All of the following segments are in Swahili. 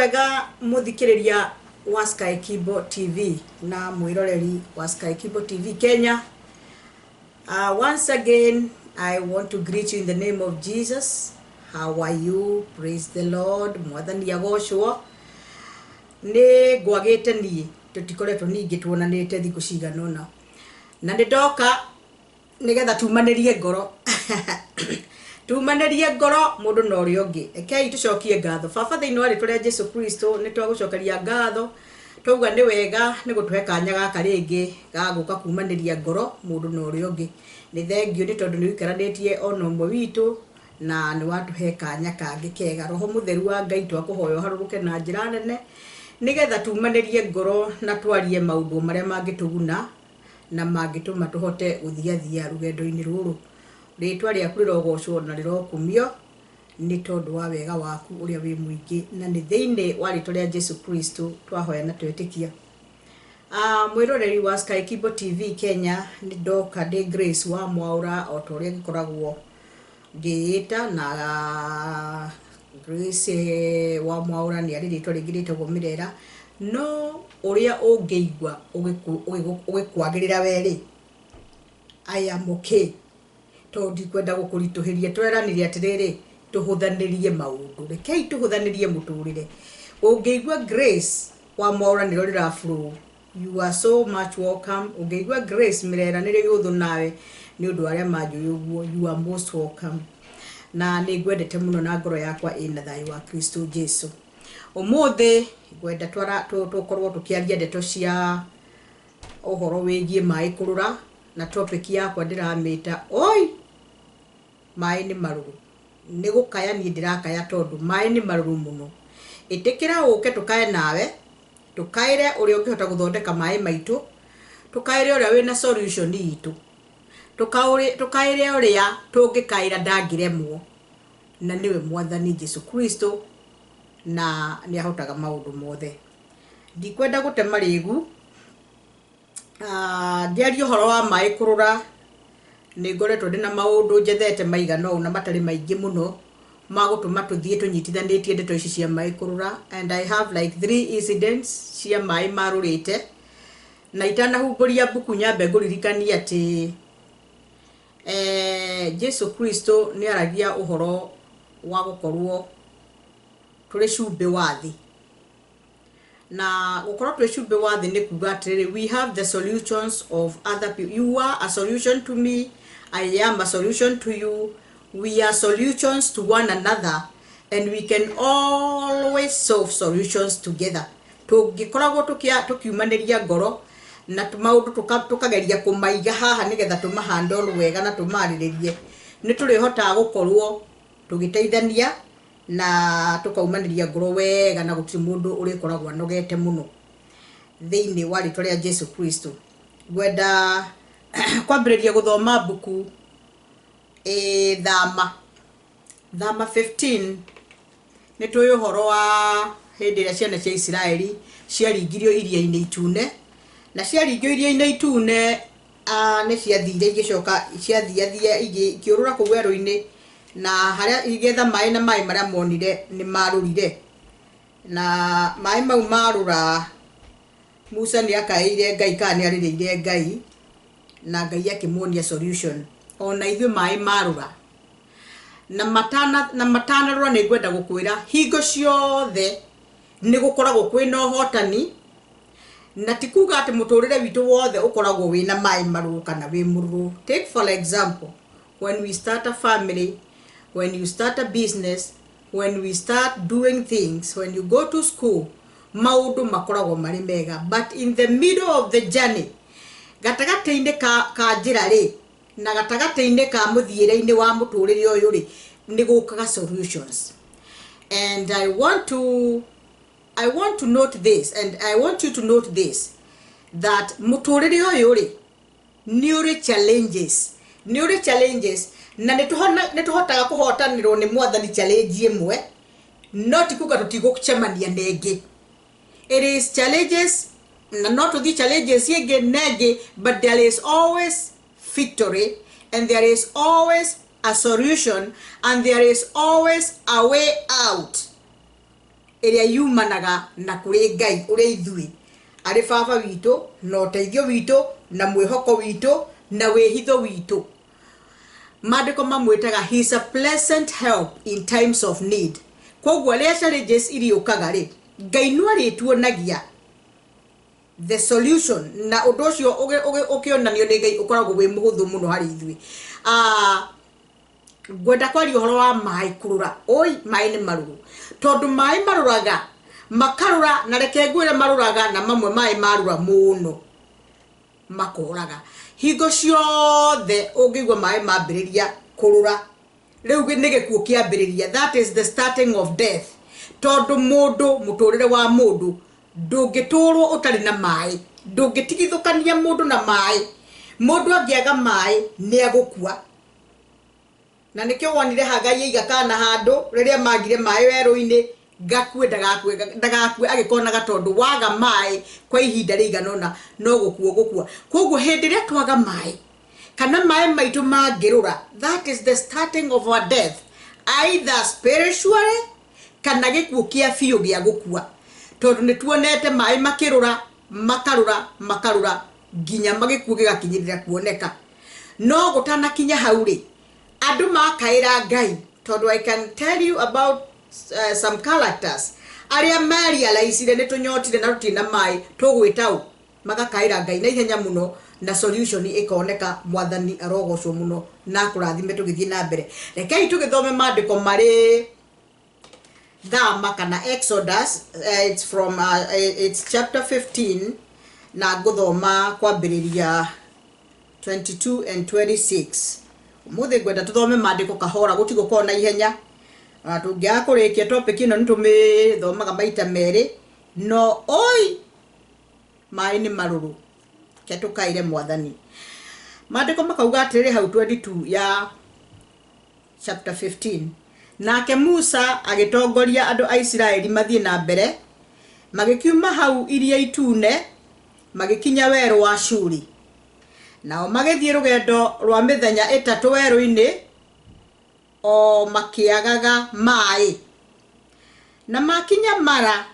wega muthikiriria wa Sky Kibo TV na mwiroreri wa Sky Kibo TV Kenya. Once again, I want to greet you in the name of Jesus. How are you? Praise the Lord. Mwathani agoshwo. Ni gwagite ni tutikoretwo ningi tuonanite thiku ciganona. Na ndoka nigetha tumanirie ngoro. Tumanirie ngoro mundu no ri ongi. Ekei tucokie ngatho. Baba thiini wa ritwa ria Jesu Kristo ni twagucokeria ngatho. Twauga ni wega ni gutuhe kanya gaka ringi ga guka kumaniria ngoro mundu no ri ongi. Ni thengio ni tondu ni wikaranitie ono mwe witu na ni watuhe kanya kangi kega. Roho mutheru wa Ngai twakuhoyo haruruke na njira nene nigetha tumanirie ngoro na twarie maundu maria mangituguna na mangituma tuhote uthiathia rugendo-ini ruru. Ritwa riaku rirogocwo na rirokumio ni tondu wa wega waku uria wi muingi na ni thiini wa ritwa ria Jesu Kristo twahoya na twetikia. Mwiroreri wa Sky Kibo TV Kenya ni ndoka de Grace wa Mwaura o toria gikoragwo ngiita na Grace wa Mwaura ni ari ritwa ringi ritagwo Mirera no uria ungeigwa ugikwagirira weri I am okay tondi kwenda gukurituhiria tweranirie atiriri tuhuthanirie maundu rekei tuhuthanirie muturire ungeigwa Grace wa Mwaura ni rorira flow. You are so much welcome. Ungeigwa Grace Mirera nire yuthu nawe ni undu aria manjuguo. You are most welcome. Na ni gwendete muno na ngoro yakwa ina thayu wa Kristo Jesu. Umuthi gwenda tukorwo tukiaria ndeto cia uhoro wigie mai kurura na topic yakwa ndiramita oi mai ni maruru ni gukaya ni ndirakaya tondu mai ni maruru muno itikira uke tukae nawe tukaire uri ungihota guthondeka mai maitu tukaire uri wina solution itu tukaire uri tungikaira ndangiremwo na niwe Mwathani Jesu Kristo na ni ahotaga maundu mothe. Ndikwenda gutema rigu ndiario horo wa mai kurura ni ngoretwo ndina maundu njethete maigano na matari maingi muno magutuma tuthie tunyitithanitie ndeto ici cia mai kurura and I have like 3 incidents cia mai marurite na itanahumburia buku nyambe nguririkania ati Jesu Kristo ni aragia uhoro wa gukorwo turi cumbe wathi na gukorwo turi cumbe wathi ni kuga atiriri we have the solutions of other people. You are a solution to me, I am a solution to you, we are solutions to one another and we can always solve solutions together. Tugikoragwo tukiumaniria ngoro na maundu tukageria kumaiga haha nigetha tumahandle wega na tumariririe ni turihota gukorwo tugiteithania na tukaumaniria ngoro wega na gutiri mundu uri koragwo nogete muno thiini wa ritwa ria Jesu Kristo. Gwenda kwambiriria guthoma buku Thama 15 ni tuyo horo wa hindi ria ciana cia Israeli ciaringirio iria-ini itune na ciaringio iria-ini itune ni ciathire igicoka ciathiathia ikiurura ku werũ-ini na haria igetha mai na mai maria monire ni marurire na mai mau marura Musa ni akaire Ngai kana aririire Ngai na Ngai akimuonia solution ona ithuĩ mai marura na matana rwa ni gwenda gukwira hingo ciothe ni gukoragwo kwina uhotani na tikuga ati muturire witu wothe ukoragwo wina mai maruru kana wi mururu. Take for example, when we start a family, when you start a business, when we start doing things, when you go to school, maundu makoragwo mari mega, but in the middle of the journey gatagate-ine ka njira ri na gatagate-ine ka muthiire-ini wa muturire uyu ri ni gukaga solutions. And I want to note this, and I want you to note this, that muturire uyu ri ni uri challenges na nituhotaga kuhotanirwo ni Mwathani challenge imwe not kuga tutigucemania nengi. It is challenges na not the challenges yege negi, but there is always victory and there is always a solution and there is always a way out. ĩrĩa yumanaga na kũrĩ Ngai ũrĩa ithuĩ arĩ baba witũ na ũteithio witũ na mwĩhoko witũ na wĩhitho witũ. Maandĩko mamwĩtaga he is a pleasant help in times of need. Koguo rĩrĩa challenges iriũkaga rĩ, Ngai no arĩtuonagia the solution, na ũndũ ũcio ũkĩonanio nĩ Ngai ũkoragwo wĩ mũhũthũ mũno harĩ ithuĩ. Gwenda kwaria ũhoro wa maĩ kũrũra. Oi, maĩ nĩ marũrũ, tondũ maĩ marũraga makarũra, na reke ngwĩre marũraga na mamwe maĩ marũra mũno makoraga. Hingo ciothe ũngĩigua maĩ mambĩrĩria kũrũra, rĩu nĩ gĩkuũ kĩambĩrĩria. That is the starting of death. Tondũ mũndũ, mũtũrĩre wa mũndũ ndũngĩtũrwo ũtarĩ na maĩ, ndũngĩtigithũkania mũndũ na maĩ. Mũndũ angĩaga maĩ nĩ agũkua. Na nĩkĩo wonire Hagai aiga kana handũ rĩrĩa magire maĩ werũ-inĩ, gakue ndagakue agĩkonaga, tondũ waga maĩ kwa ihinda rĩiganona no gũkua. Koguo hĩndĩ ĩrĩa twaga maĩ kana maĩ maitũ mangĩrũra, that is the starting of our death, either spiritually kana gĩkuũ kĩa biũ gĩa gũkua. Tondũ nĩ tuonete maĩ makĩrũra makarũra nginya magĩkuũ gĩgakinyĩrĩra kuoneka. No gũtanakinya hau rĩ, andũ makaĩra Ngai. Tondũ I can tell you about some characters arĩa marealize nĩ tũnyotire na tũtina maĩ tũgwĩta ũ, magakaĩra Ngai na ihenya mũno, na solution ĩkoneka. Mwathani arogocwo mũno na kũrathime tũgĩthiĩ na mbere. Rekei tũgĩthome maandĩko marĩ Thama kana Exodus. It's from it's chapter 15 na ngũthoma kwambĩrĩria 22 and 26. Mũthĩ ngwenda tũthome maandĩko kahora gũtigũkorwo na ihenya. Tũngĩaga kũrĩkia topic ĩno nĩ tũmĩthomaga maita merĩ. No oi, maĩ nĩ marũrũ, ke tũkaire Mwathani. Maandĩko makauga atĩrĩ hau 22 ya chapter 15. Nake Musa agĩtongoria andũ a Isiraeli mathiĩ na mbere, magĩkiuma hau Iria Itune magĩkinya werũ wa Shuri. Nao magĩthiĩ rũgendo rwa mĩthenya ĩtatũ werũ-inĩ, o makĩagaga maĩ. Na makinya Mara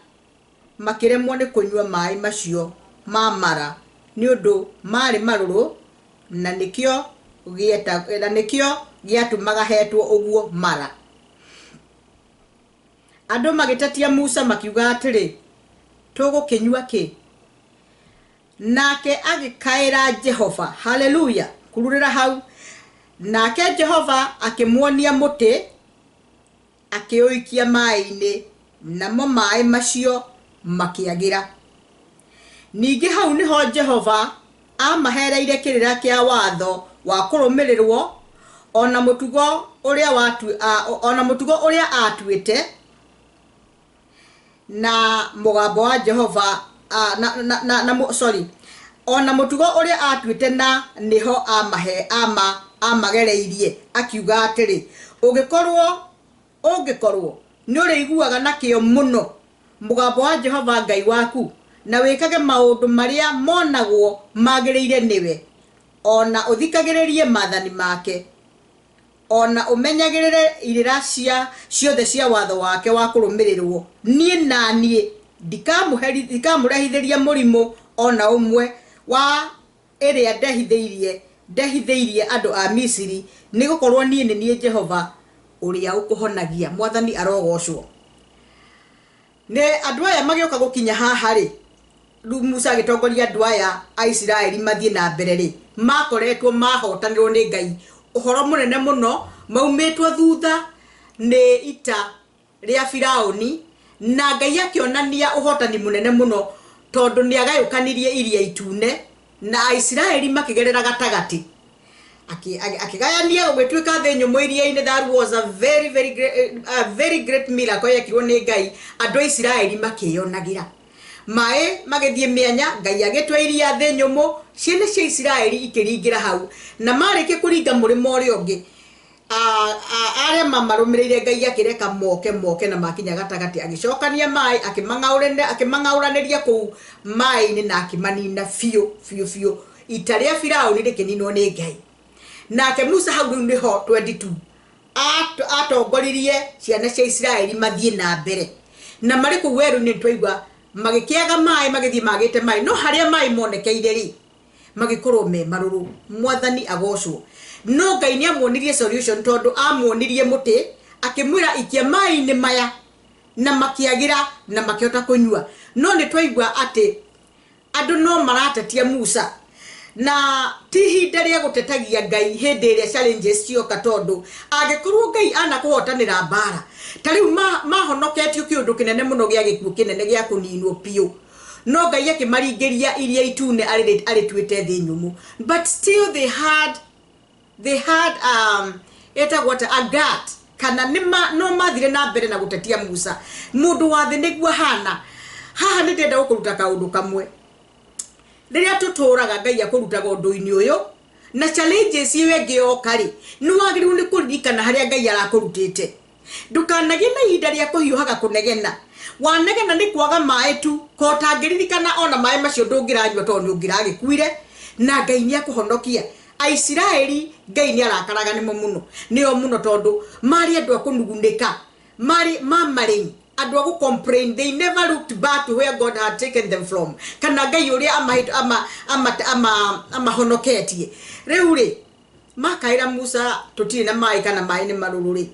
makĩremwo nĩ kũnyua maĩ macio ma Mara nĩ ũndũ marĩ marũrũ, na nĩkĩo gĩatũmaga hetwo ũguo Mara. Andũ magĩtatia Musa makiuga atĩrĩ, tũgũkĩnyua kĩ? Nake agĩkaĩra Jehova. Hallelujah. Kururĩra hau. Nake Jehova akĩmuonia mũtĩ, akĩũikia maĩ-inĩ, namo maĩ macio makĩagĩra. Ningĩ hau nĩho Jehova amahereire kĩrĩra kĩa watho wa kũrũmĩrĩrwo, ona mũtugo ũrĩa atuĩte, na mũgambo wa Jehova ona mũtugo ũrĩa atuĩte, na nĩho amagereirie akiuga atĩrĩ, ũngĩkorwo nĩ ũrĩiguaga na kĩo mũno mũgambo wa Jehova Ngai waku, na wĩkage maũndũ marĩa monagwo magĩrĩire nĩwe, ona ũthikagĩrĩrie maathani make, ona ũmenyagĩrĩre irĩra ciothe cia watho wake wa kũrũmĩrĩrwo, niĩ ndikamũrehithĩria mũrimũ ona ũmwe wa ĩrĩa ndehithĩirie andũ a Misiri, nĩgũkorwo niĩ nĩ niĩ Jehova ũrĩa ũkũhonagia. Mwathani arogocwo. Nĩ andũ aya magĩũka gũkinya haha rĩ, rĩu Musa agĩtongoria andũ aya a Isiraeli mathiĩ na mbere rĩ, makoretwo mahotanĩrwo nĩ Ngai ũhoro mũnene mũno, maumĩtwo thutha nĩ ita rĩa Firaũni, na Ngai akĩonania ũhotani mũnene mũno, tondũ nĩ agayũkanirie Iria Itune na Isiraeli makĩgerera gatagati, akĩgayania gũgĩtuĩka thĩ nyũmũ iria-inĩ. That was a very great miracle yekirwo nĩ Ngai. Andũ a Isiraeli makĩyonagĩra maĩ magĩthiĩ mĩanya, Ngai agĩtua iria thĩ nyũmũ, ciene cia Isiraeli ikĩringĩra hau, na marĩkia kũringa mũrĩmo ũrĩa ũngĩ, arĩa mamarũmĩrĩire Ngai akĩreka moke na makinya gatagati, agĩcokania maĩ, akĩmang'aũranĩria kũu maĩ-inĩ na akĩmanina biũ. Ita rĩa Firaũni rĩkĩninwo nĩ Ngai. Nake Musa hau rĩu nĩho 22 atongoririe ciana cia Isiraeli mathiĩ na mbere. na mari ku weru ni twaigwa magikiaga mai magithi magite mai no haria mai monekeire ri magikorwo me maruru mwathani agocwo no Ngai ni amuonirie solution tondu amuonirie muti akimwira ikia mai ni maya na makiagira na makiota kunyua no ni twaigwa ati andu no maratetia Musa na tihinda ria gutetagia Ngai hindi ria challenges cioka tondu agikorwo Ngai ana kuhotanira mbara tariu mahonoketio kiundu kinene muno gia gikuo kinene gia kuninwo pio no Ngai akimaringeria iria itune ari twite thi nyumu but still they had eta what a gut kana nima no mathire na mbere na gutetia Musa mundu wa thi niguo haha ni ndenda gukuruta kaundu kamwe riria tuturaga Ngai akurutaga undu-ini uyu na challenges iwe giokari no wagiru ni kuririkana haria Ngai arakurutite ndukanagie na ihinda ria kuhiuhaga kunegena wanegena ni kwaga mai tu ko tangiririkana ona mai macio ndungiranywa tondu ni ungiragikuire na Ngai ni akuhonokia Aisiraeli Ngai ni arakaraga nimo muno niyo muno tondu mari andu akunugunika mari mamari andu agu complain they never looked back to where God had taken them from kana Ngai uria ama honoketie riu ri makaira Musa tutire na mai kana mai ni maruru ri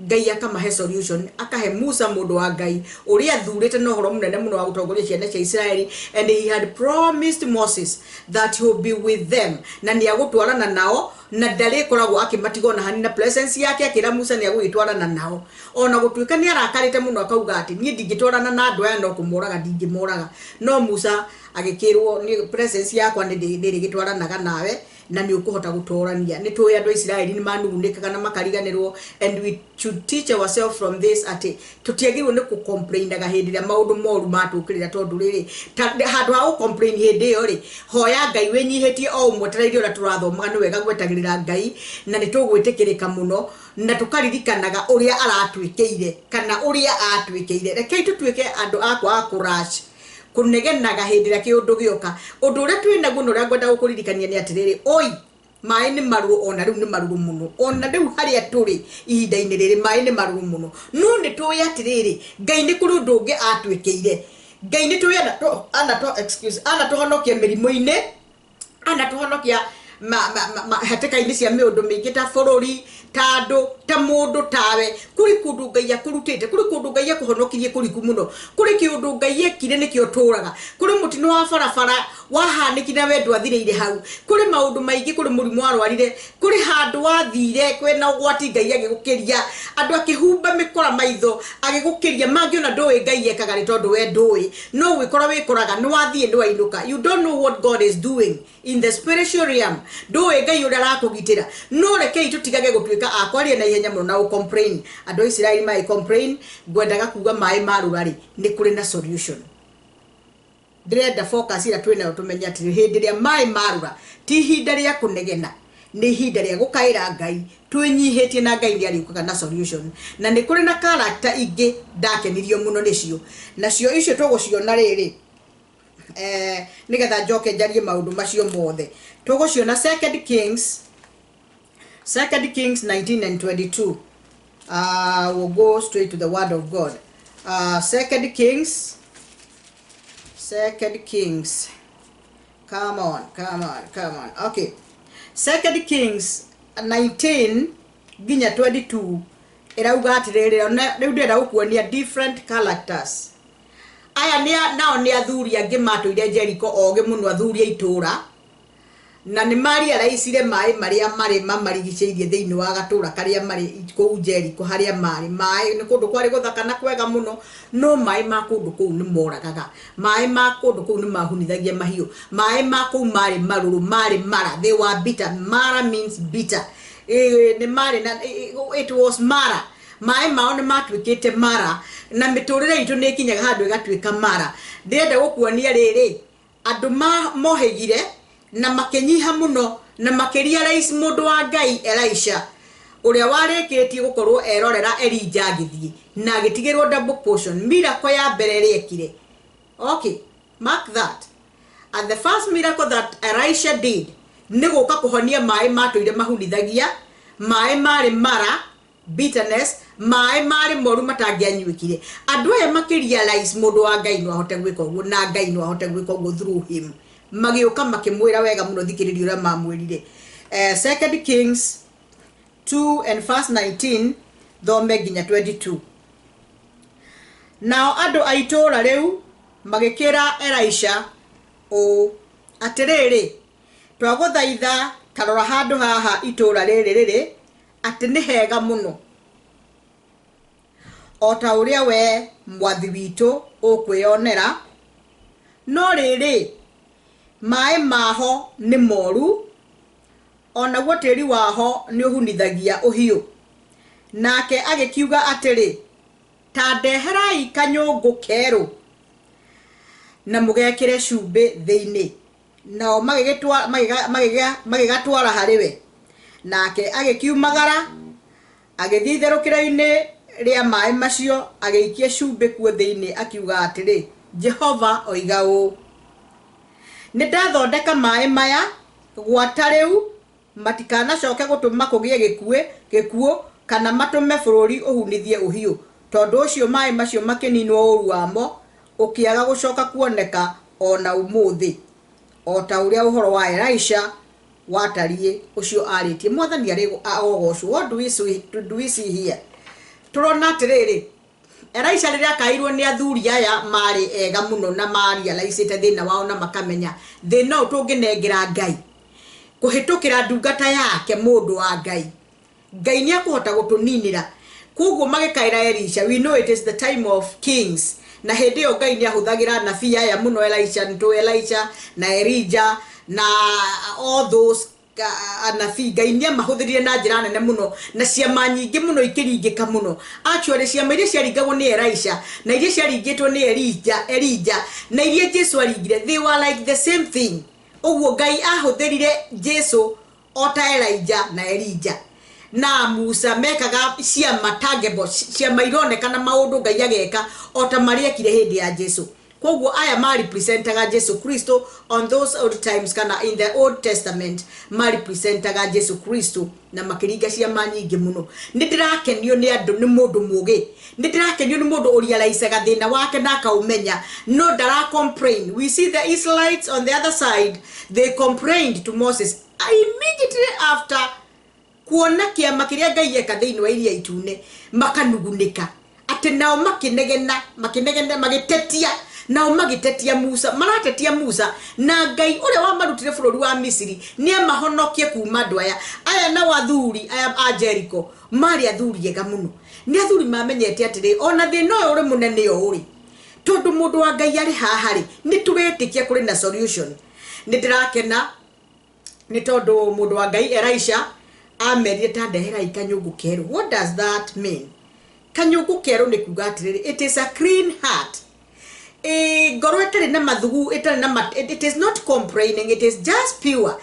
Ngai akamahe solution akahe Musa mundu wa Ngai uria thurite no horo munene muno wa gutongoria ciana cia Israeli and he had promised Moses that he would be with them na ni agutwarana nao na ndari koragwo akimatigo na hani na presence yake akira Musa ni agwitwarana nao ona gutuika ni arakarite muno akauga ati ni ndigitwarana na andu aya no kumuraga ndingimuraga no Musa agikirwo ni presence yakwa ndiri gitwaranaga nawe na ni ukuhota gutorania ni tuya andu Israeli ni manugunikaga na makariganirwo and we should teach ourselves from this ati tutiagirwo ni ku complain daga hindi ya maundu moru matukirira tondu riri handu ha complain hindi yo ri hoya Ngai wenyihetie o mwetereire ura turathomaga ni wega gwetagirira Ngai na ni tugwitikirika muno na tukaririkanaga uria aratwikeire kana uria atwikeire reke tutwike andu akwa akurash kunegenaga hindi ya kiundu gioka undu uria twina guno ria ngwenda gukuririkania ni atiriri oi mai ni maruru ona riu ni maruru muno ona riu haria turi ihinda-ini riri mai ni maruru muno no ni tuya atiriri Ngai ni kuri undu ungi atwikeire Ngai ni tuya ana tuhonokia mirimo-ini ana tuhonokia hateka-ini cia miundu mingi ta bururi tando ta mundu tawe kuri kundu Ngai akurutite kuri kundu Ngai akuhonokirie kuri kumuno kuri kiundu Ngai ekire nikio turaga kuri mutino wa barabara wahanikira wendu athire hau kuri maundu maingi kuri murimu arwarire kuri handu wathire kwena ugwati Ngai agigukiria andu akihumba mikora maitho agigukiria mangiona ndui Ngai ekaga ri tondu we ndui no wikora wikoraga ni wathie ndi wainuka you don't know what God is doing in the spiritual realm ndui Ngai uria arakugitira no reke tutigage gutuika akwaria na ihenya muno na complain andu Israeli mai complain ngwendaga kuga mai marurari ni kuri na solution direnda focus ira twina tumenya ati hindi ria mai marura ti hinda ria kunegena ni hinda ria gukaira Ngai twinyihetie na Ngai ria rikuga na solution na ni kuri na character ingi ndakenirio muno nicio nacio icio tuguciona riri nigetha njoke njarie maundu macio mothe tuguciona 2 Kings 19 and 22 we'll go straight to the word of God 2 Kings come on okay 2 Kings 19 ginya 22 irauga atiriri riu ndira gukuonia different characters aya nao ni athuri angi matuire Jericho oge muno athuri itura na ni mari araicire mai maria mari mamarigiceirie thiini wa gatura karia mari ku Jericho haria mari mai ni kundu kwari guthaka na kwega muno no mai ma kundu kuu ni moragaga mai ma kundu kuu ni mahunithagia mahiu mai ma kuu mari maruru mari mara they were bitter mara means bitter ni mari na it was mara mai mao ni matwikite mara na miturire itu ni kinyaga handu igatwika mara ndenda gukuonia riri andu mohegire na makenyiha muno na makeria rais mundu wa Ngai Elisha uria warikitie gukorwo erorera Elijah agithie na agitigirwo double portion miracle ya mbere riekire okay mark that and the first miracle that Elisha did ni guka kuhonia mai matuire mahunithagia mai mari mara bitterness mai mari moru matagianyuikire andu aya makirealize mundu wa Ngai no ahote gwika uguo na Ngai no ahote gwika uguo through him magioka makimwira wega muno thikiririo ria mamwirire 2 Kings 2 and verse 19 thome ginya 22 Now andu aitora riu magikira Elisha o atiriri twaguthaitha karora handu haha itura riri ati ni hega muno o ta uria we mwathi witu ukwionera no riri mai maho ni moru ona gwoteri waho ni uhunithagia uhiu nake agikiuga atiri ta ndeherai kanyungu keru na mugekire cumbi thiini nao magigatwara hariwe nake agikiumagara agithii therukiro-ini ria mai macio agiikia cumbi kuo thiini akiuga atiri Jehova oiga u ni ndathondeka mai maya gwata riu matikana coke gutuma kugie gikuo kana matume bururi uhunithie uhiu tondu ucio mai macio makininwo uru wamo ukiaga gucoka kuoneka ona umuthi o ta uria uhoro wa Elisha watarie ucio aritie mwathani ari agogocwo. What do we see here? Turona atiriri Elisha riria kairwo ni athuri aya mari ega muno na mari alaicite thina wao na makamenya thina utunginengera Ngai kuhitukira ndungata yake mundu wa Ngai ni akuhota gutuninira kuguo magikaira Elisha. We know it is the time of kings na hindi yo Ngai ni ahuthagira nabii aya muno Elisha na Elijah na all those anabii Ngai ni mahuthirire na njira nene muno na ciama nyingi muno ikiringika muno. Actually ciama iria ciaringagwo ni Elisha na iria ciaringitwo ni Elijah na iria Jesu aringire, they were like the same thing. Uguo Ngai ahuthirire Jesu ota Elijah na Elijah na Musa mekaga ciama targetable ciama ironekana maundu Ngai ageka ota mariekire hindi ya Jesu. Koguo aya ma representaga Jesu Kristo on those old times kana in the Old Testament ma representaga Jesu Kristo na makiringa ciama nyingi muno. Nindirakenio ni andu ni mundu mugi, nindirakenio ni mundu urialaisaga thina wake na akaumenya no dara complain. We see the Israelites on the other side, they complained to Moses immediately after kuona kiama kiria Ngai eka thiini wa iria itune makanugunika ati nao makinegena magitetia nao magitetia Musa, maratetia Musa na Ngai uria wamarutire bururi wa Misiri ni amahonokie kuma andu aya na wathuri aya a Jericho mari athuri ega muno ni athuri mamenyete atiri ona thina uri munene uri tondu mundu wa Ngai ari hahari ni turetikia kuri na solution. Nindirakena ni tondu mundu wa Ngai Elisha amerie ta ndehera ikanyungu keru. What does that mean? Kanyungu keru ni kuga atiriri it is a clean heart. Ngoro itari na mathugu itari na it is not complaining, it is just pure.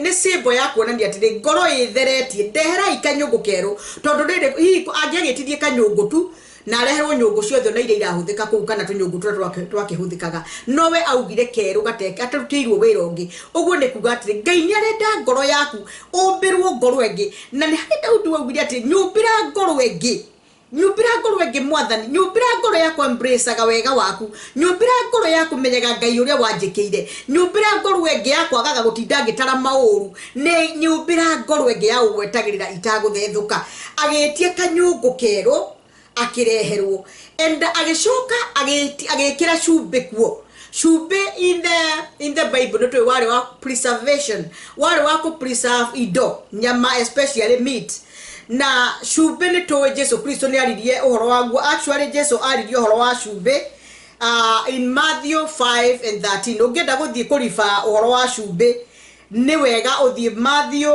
Ni simbo ya kuonania atiri ngoro itheretie ndehera ikanyungu keru tondu riri angiagitirie kanyungu tu na areherwo nyungu ciothe na iria irahuthika kuu kana tunyungu twakihuthikaga nowe augire keru gateka atarutiirwo wira ungi. Uguo ni kuga atiri Ngai ni arenda ngoro yaku umbirwo ngoro engi na ni harenda undu augire ati nyumbira ngoro engi mwathani, nyumbira ngoro yakwa embraceaga wega waku, nyumbira ngoro yaku menyaga Ngai uria wanjikiire, nyumbira ngoro engi yakwa gaga gutinda ngitara mauru, ni nyumbira ngoro engi ya ugwetagirira itaguthethuka. Agetie kanyungu keru akireherwo and agicoka agikira cumbi kuo. Cumbi in the Bible notwe wale wa preservation, wale wa ku preserve indo nyama especially meat. Na cumbi ni towe Jesu Kristo ni aririe uhoro waguo. Actually Jesu aririe uhoro wa cumbi in Matthew 5:13. Ungenda guthie kurifa uhoro wa cumbi ni wega uthie Matthew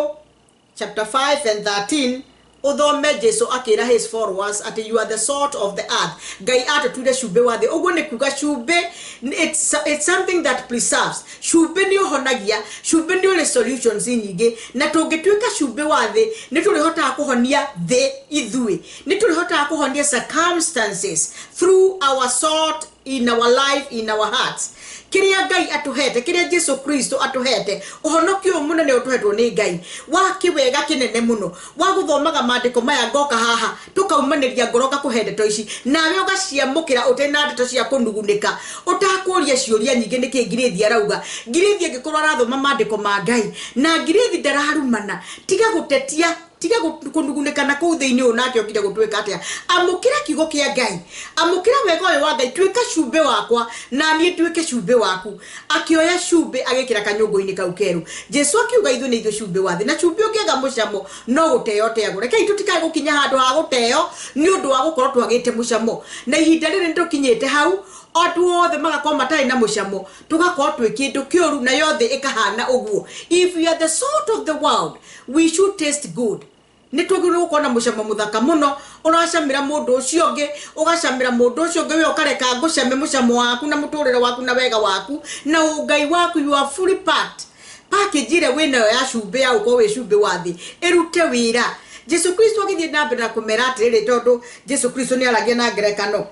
chapter 5:13 uthome Jesu akira his followers ati you are the salt of the earth. Ngai atatuire cumbi wa thi. Uguo ni kuga cumbi it's something that preserves. Cumbi ni uhonagia, cumbi ni uri solutions nyingi na tungituika cumbi wa thi ni turihota kuhonia thi ithui, ni turihota kuhonia circumstances through our salt in our life, in our hearts. Kiria Ngai atuhete, kiria Jesu Kristo atuhete, uhonokio munene utuhetwo ni Ngai. Wa kiwega kinene muno, wa guthomaga maandiko maya ngoka haha, tukaumaniria ngoroka kuhende toici, nawe ugaciamukira utena ndeto cia kunugunika, utakuria ciuria nyingi niki ngirithi arauga, ngirithi ngikorwo arathoma maandiko ma Ngai, na ngirithi ndararumana, tiga gutetia tiga kunugunika na kuu thiini unake okire gutwika atia. Amukira kiugo kia Ngai, amukira wega uyu wa Ngai, twika cumbe wakwa na nie twike cumbe waku. Akioya cumbe agikira kanyungu-ini kau keru. Jesu akiuga ithu ni ithu cumbe wathi, na cumbe ungiega mucamo no guteo teagwo. Rekei tutikae gukinya handu ha guteo ni undu wa gukorwo twagite mucamo, na ihinda riri nitukinyite hau otu othe magakorwo matari na mucamo, tugakorwo twi kindu kioru na yothe ikahana uguo. If we are the salt of the world, we should taste good. Nitugire gukona mucamo muthaka muno, uracamira mundu ucio ungi, ugacamira mundu ucio ungi, we ukareka gucame mucamo waku na muturire waku na wega waku na ungai waku. You are fully packed. Package ire wina ya cumbe ya uko we cumbe wathi irute wira. Jesu Kristo agithie na mbere na kumera atiriri, tondu Jesu Kristo ni aragia na ngerekano.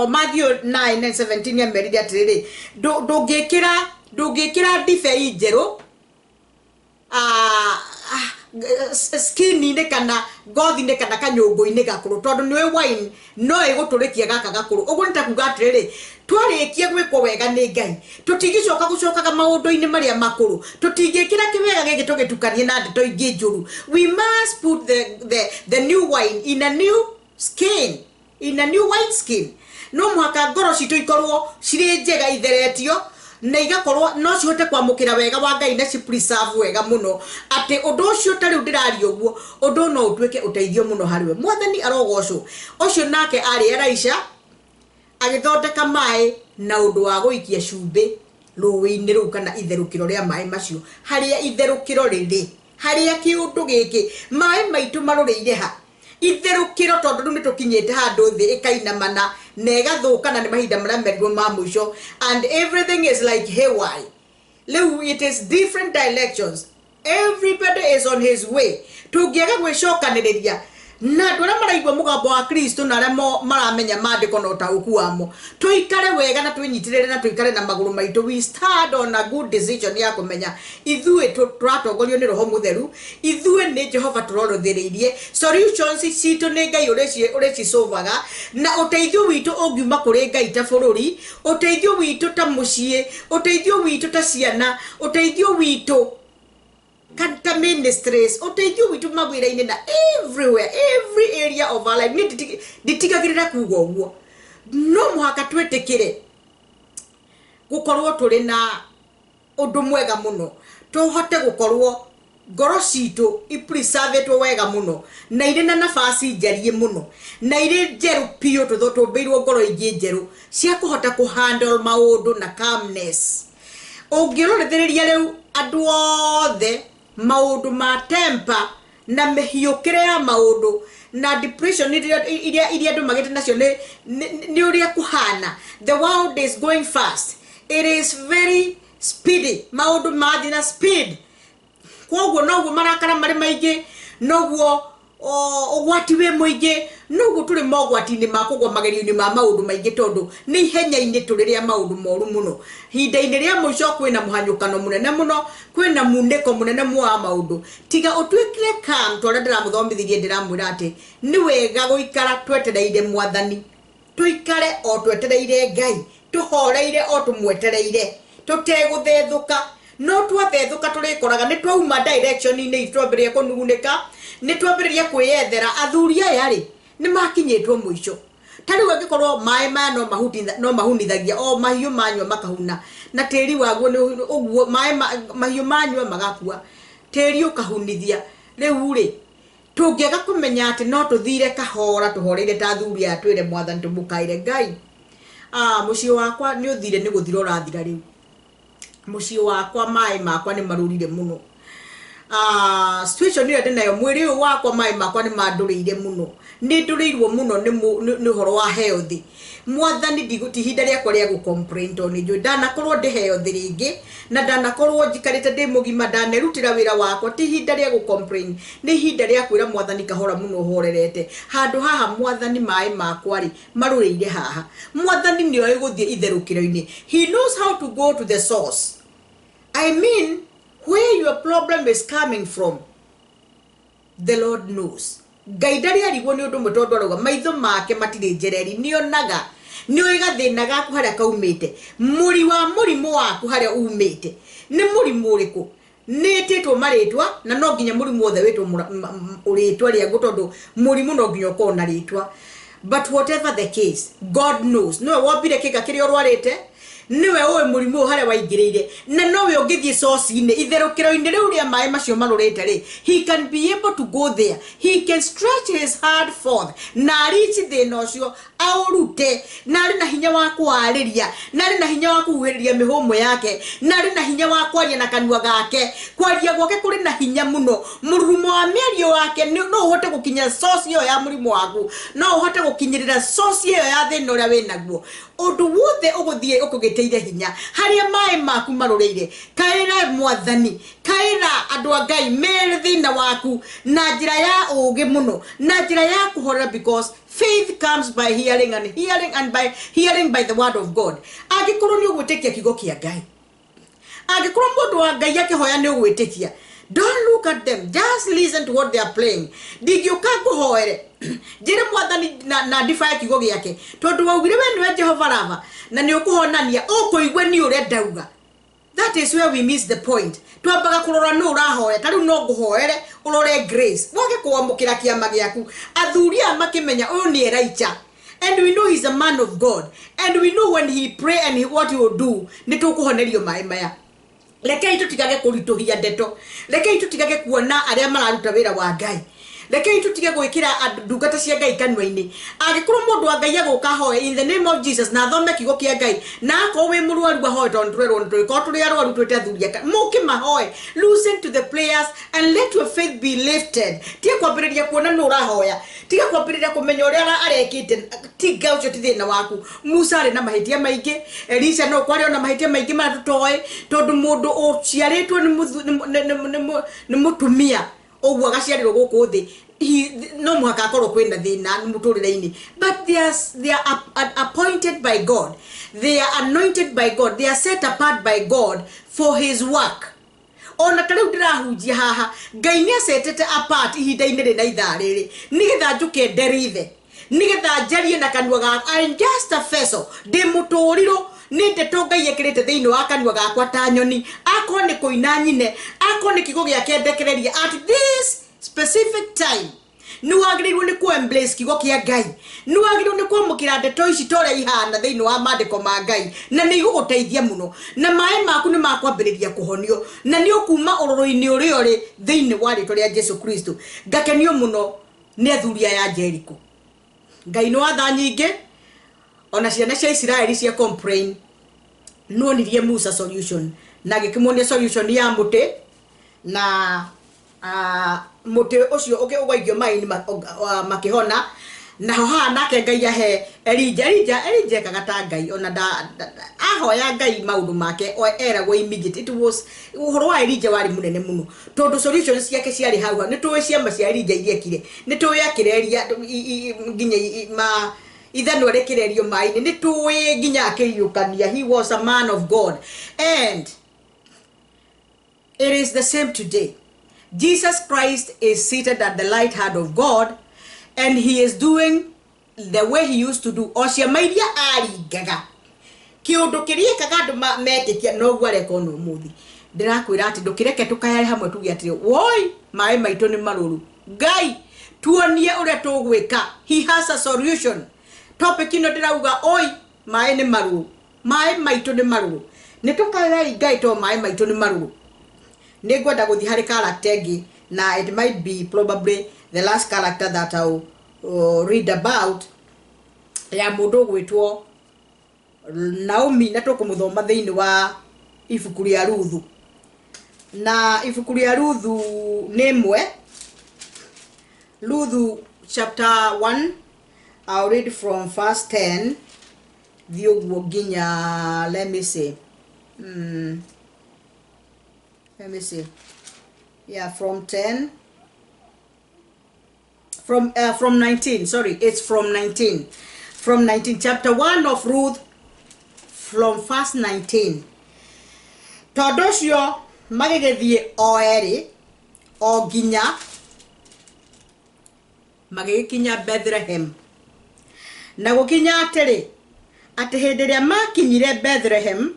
Matthew 9:17 ya meridi atiriri, ndungikira ndibei njeru skin-ini kana ngothi-ini kana kanyungu-ini gakuru, tondu niwe wine no iguturikia gaka gakuru. Uguo nitakuga atiriri, twarikie gwikwo wega ni Ngai, tutigicoka gucokaga maundu-ini maria makuru, tutingikira kiwega giki tugitukanie na ndeto ingi njuru. We must put the new wine in a new skin, in a new wine skin. No muhaka ngoro citu ikorwo ciri njega itheretio na igakorwo no cihote kwamukira wega wa Ngai na ci preserve wega muno, ati undu ucio tari ndirari uguo undu no utwike uteithio muno hariwe. Mwathani arogocwo ucio nake ari Elisha agithondeka mai na undu wa guikia cumbe ruwi-ini ru kana itherukiro ria mai macio. Haria itherukiro riri, haria kiundu giki mai maitu maruriire ha itherukiro, tondu ni tukinyite handu thi ikainamana na igathuka na ni mahinda maria meriro ma mwisho, and everything is like haywire. Lew, it is different directions, everybody is on his way. Tungiega gwicokaniriria na ndwara maraigwa mugambo wa Kristo na aria maramenya maandiko na utauku wamo, tuikare wega na twinyitirire na tuikare na maguru maitu. We stand on a good decision ya kumenya ithue turatongorio ni Roho Mutheru, ithue ni Jehova turorotheririe, solutions citu ni Ngai ureci sovaga, na uteithio witu ungiuma kuri Ngai ta bururi, uteithio witu ta mucie, uteithio witu ta ciana, uteithio witu kanta ministries, uteithio witu mawira-ini na everywhere, every area of our life. Nditigagirira kuga uguo, no muhaka twetikire gukorwo turi na undu mwega muno, tuhote gukorwo ngoro citu ipreservetwo wega muno, na ire na nafasi njerie muno, na ire njeru pio tuthotũmbĩirwo ngoro ingi njeru cia kuhota kuhandle maundu na calmness. Ungiroretheriria riu andu othe maundu ma temper na mehiukire ya maundu na depression iria andu magite nacio ni uria kuhana. The world is going fast, it is very speedy, maundu mathi na speed, koguo noguo marakara mari maingi, noguo ugwati we muingi, noguo turi mogwati-ini ma kugwa magerio-ini ma maundu maingi, tondu ni ihenya-ini turiria maundu moru muno. Hinda-ini ria mwisho kwina muhanyukano munene muno, kwina muneko munene wa maundu. Tiga utwikire calm, twaria ndiramuthomithirie ndiramwira ati ni wega guikara twetereire Mwathani, tuikare o twetereire Ngai, tuhoreire o tumwetereire, tuteguthethuka. No twathethuka turikoraga ni twauma direction-ini itwambiria kunugunika, ni twambiria kwiyethera. Athuri aya ri ni makinyitwo mwisho. Tariu angikorwo mai ma no mahunithagia o mahiu manywa makahuna, na tiri waguo ni uguo mai mahiu manywa magakua, tiri ukahunithia. Riu ri tungiega kumenya ati no tuthire kahora tuhoreire ta athuri aya twire Mwathani tumukaire Ngai. Mucio wakwa ni uthire ni guthira urathira riu. Mucio wakwa mai makwa ni marurire muno. situation ire ndinayo mwiri wakwa mai makwa ni mandurire muno ni ndurirwo muno ni horo wa healthy mwathani ndigutihinda riakwa ria gu complain to ni nju ndanakorwo ndi healthy ringi na ndanakorwo njikarite ndi mugima ndanerutira wira wakwa ti hinda ria gu complain ni hinda ria kwira mwathani kahora muno horerete handu haha mwathani mai makwa ri maruriire haha mwathani ni oĩ guthie itherukiro-ini. He knows how to go to the source. I mean, where your problem is coming from, the Lord knows. Gaidari arigwo ni undu mutondo aruga maitho make matire njereri nionaga nioiga thina gaku haria kaumite muri wa murimu waku haria umite ni murimu uriku nititwo maritwa na no nginya murimu othe witwo uritwa ria gutondu murimu no nginya ukona ritwa, but whatever the case, God knows. No wabire kika kiri orwarite niwe owe murimu haria waingirire na nowe ungithie source ine itherukiro-ini riu ria mai macio marurite ri he can be able to go there. He can stretch his hand forth na reach thina ucio aurute na ari na hinya wa kwariria na ari na hinya wa kuhwiriria mihumo yake na ari na hinya wa kwaria na kanua gake kwaria gwake kuri na hinya muno murumo wa miario wake no uhote gukinya source iyo ya murimu waku no uhote gukinyirira source iyo ya thina uria winaguo undu wothe uguthie ukugiteire hinya haria mai maku maruriire kaira mwathani kaira andu a Ngai mere thina waku na njira ya ugi muno na njira ya kuhorera, because faith comes by hearing and hearing by the word of God. Agikorwo ni ugwitikia kigo kia Ngai, agikorwo mundu wa Ngai akihoya ni ugwitikia, don't look at them, just listen to what they are playing. Digioka kuhoere jire mwathani na difaya kigo giake tondu waugire we niwe Jehova Rava na ni ukuhonania ukuigwe ni uria ndauga. That is where we miss the point. Twambaga kurora no urahoya tari no nguhoere urore grace wage kuamukira kiama giaku athuria makimenya uyu ni Elijah, and we know he's a man of God, and we know when he pray and what he will do ni tukuhonerio mai maya. Rekei tutigage kurituhia ndeto, rekei tutigage kuona aria mararuta wira wa Ngai, rekei tutige gwikira ndungata cia Ngai kanwa-ini. Agikorwo mundu wa Ngai aguka hoye in the name of Jesus na thome kigo kia Ngai na akorwo wi murwaru ahoye tondu twirwo turi arwaru twite athuria muki mahoye, listen to the prayers and let your faith be lifted. Tia kwambiriria kuona no urahoya, tia kwambiriria kumenya uria arekite tiga ucio ti thina waku. Musa ari na mahitia maingi, Elisha no kwari ona mahitia maingi matutoe tondu mundu uciaritwo ni mutumia ogwa gaciarirwo guku thi no muhaka akorwo kwina thina muturire-ini, but they are appointed by God, they are anointed by God, they are set apart by God for his work. Ona tariu ndirahunjia haha Ngai ni asetete apart ihinda-ini rina ithaa riri nigetha njuke nderithe nigetha njarie na kanua ga I'm just a vessel ndi muturiro ni ndeto Ngai ekirite thiini wa kanua gakwa ta nyoni akwo ni kuina nyine akwo ni kigo giake ndekereria at this specific time. Ni wagiriirwo ni ku embrace kigo kia Ngai, ni wagiriirwo ni kwamukira ndeto ici tore ihana thiini wa mandiko ma Ngai na ni iguguteithia muno na mai maku ni makwambiriria kuhonio na ni ukuma uroro-ini uria uri thiini wa ritwa ria Jesu Kristo. Ngakenio muno ni athuria ya Jericho. Ngai no atha nyingi ona ciana cia Israeli cia complain no nirie Musa solution na gikimonia solution ya muti na muti ucio ugaigio mai ni makihona na haha nake Ngai ahe Elijah kagata Ngai ona ahoya Ngai maundu make o eragwo immediate. It was uhoro wa Elijah wari munene muno tondu solutions ciake ciari hau ni tuwe ciama cia Elijah iria ni tuwe akireria nginya ma ithano rekererio mai ni tuwe nginya akiyukania. He was a man of God, and it is the same today. Jesus Christ is seated at the right hand of God, and he is doing the way he used to do. Ocia mairia ari gaga kiundu kirie kaga ndu mekikia no gware kono muthi ndirakwira ati ndukireke tukayare hamwe tugi ati woi mai maitu ni maruru Ngai tuonie uria tugwika. He has a solution. Topic ino ndirauga oi mai ni maruru, mai maitu ni maruru ni tukayare Ngai to mai maitu ni maruru. Nigwenda guthi hari character egi na it might be probably the last character that I'll read about ya mundu gwitwo Naomi na tukumuthoma thiini wa ibuku ria Ruthu na ibuku ria Ruthu nemwe Ruthu chapter 1. I'll read from verse 10 thioguo ginya let me see yeah, from 10 from 19, sorry, it's from 19 chapter 1 of Ruth from verse 19. Todosio magegethie oeri o ginya magikinya Bethlehem na gukinya atiri ati hindi ria makinyire Bethlehem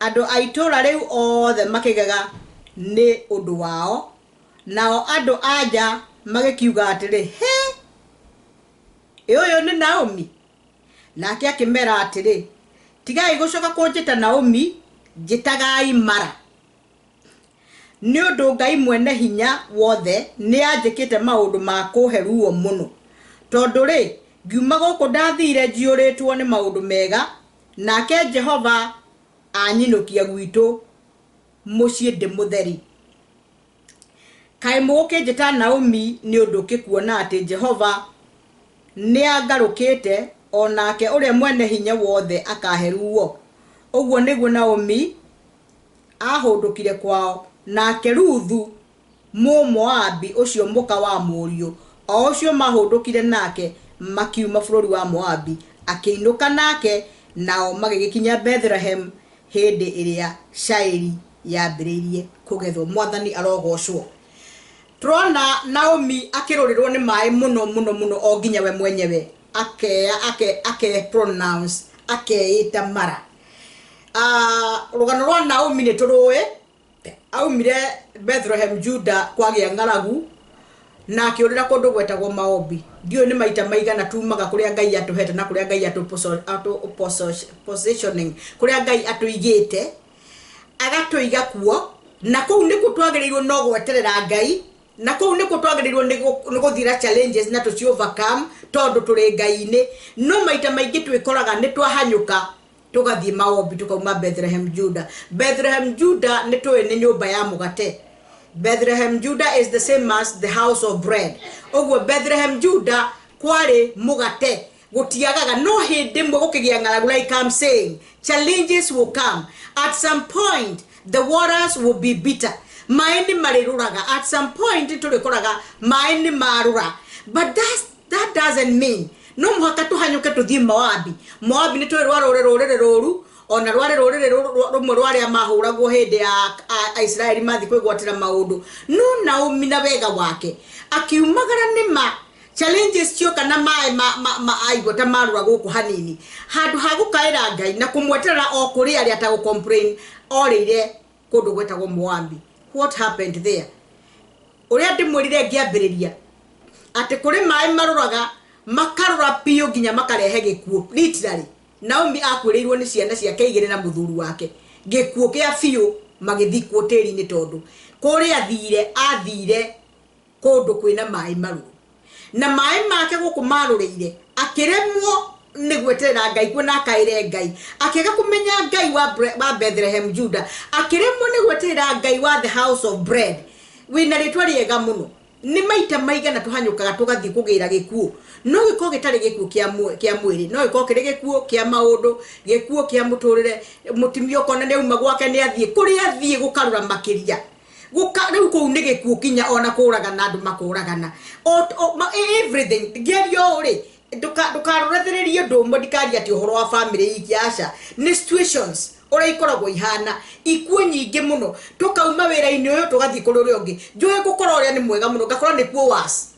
andu a itura riu othe makigaga ni undu wao nao andu aja magikiuga atiri he uyu ni Naomi nake akimera atiri tigai gucoka kunjita Naomi jitagai Mara ni undu Ngai mwene hinya wothe ni anjikite maundu ma kuheruo muno tondu ri ngiuma guku ndathire njiuritwo ni maundu mega nake Jehova anyinukia gwitu mucii ndi mutheri kai mukinjita Naomi ni undu kikuona ati Jehova ni angarukite onake uria mwene hinya wothe akaheruo uguo niguo Naomi ahundukire kwao nake Ruthu Moabi ucio muka wa muriu o ucio mahundukire nake makiuma bururi wa Moabi akiinuka nake nao magigikinya Bethlehem hindi iria shairi yambiririe kugethwo. Mwathani arogocwo. Turona Naomi akirurirwo ni mai muno o ginya we mwenyewe ake pronounce akeita Mara. Rugano rwa Naomi ni turuwe aumire Bethlehem Juda kwagia ngaragu na akiurira kundu gwetagwo Maobi. Dio ni maita maigana tumaga kuria Ngai atuhete na kuria Ngai positioning kuria Ngai atuigite agatuiga kuo na kou ni kutwagirirwo no gweterera Ngai na kou ni kutwagirirwo ni guthira challenges na to overcome tondu turi Ngai-ini. No maita maingi twikoraga ni twahanyuka tugathie Maobi tukauma Bethlehem Juda. Bethlehem Juda ni tuwe ni nyumba ya mugate. Bethlehem Judah is the same as the house of bread. Ogwo Bethlehem Judah kware mugate gutiagaga no hindi mwe gukigia ngaragu. Like I'm saying, challenges will come at some point. The waters will be bitter. Maini mariruraga at some point tulikoraga maini marura. But that doesn't mean no muhaka tuhanyuke tuthie Moabi. Moabi ni twe rorere roru ona rware rorere rumwe rware amahuragwo hindi ya Israeli mathi kwigwatira maundu. No Naomi na wega wake akiumagara nima challenges cio kana ma aigota marura guku hanini handu hagukaira Ngai na kumweterera o kuri ari atago complain orire kundu gwetagwo Moabi. What happened there? Uria ndimwirire ngiambiriria ati kuri mai maruraga makarura pio ginya makarehe gikuo. Literally Naomi akwirirwo ni ciana ciake igire na muthuru wake gikuo kia fio magithikwo teri ni tondu kuri athire kundu kwina mai maru na mai make guku marurire akiremwo ni gweterera Ngai kwina kaire Ngai akiga kumenya Ngai wa Bethlehem Juda akiremwo ni gweterera Ngai wa the house of bread. Wina ritwa riega muno ni maita maigana tuhanyukaga tugathie kugira gikuo. No gikuo gitari gikuo kia mwiri no gikuo kiri gikuo kia maundu gikuo kia muturire mutimio kona ne uma gwake ni athie kuri athie gukarura makiria riu kou ni gikuo kinya ona kuragana andu makuragana everything gerio ri ndukaroretheririe ndu modikari ati uhoro wa family ikiasha ni situations ora ikoragwo ihana ikuo nyingi muno tukauma wira-ini uyu tugathie kuri uri ungi njui gukora uria ni mwega muno ngakora ni kuo was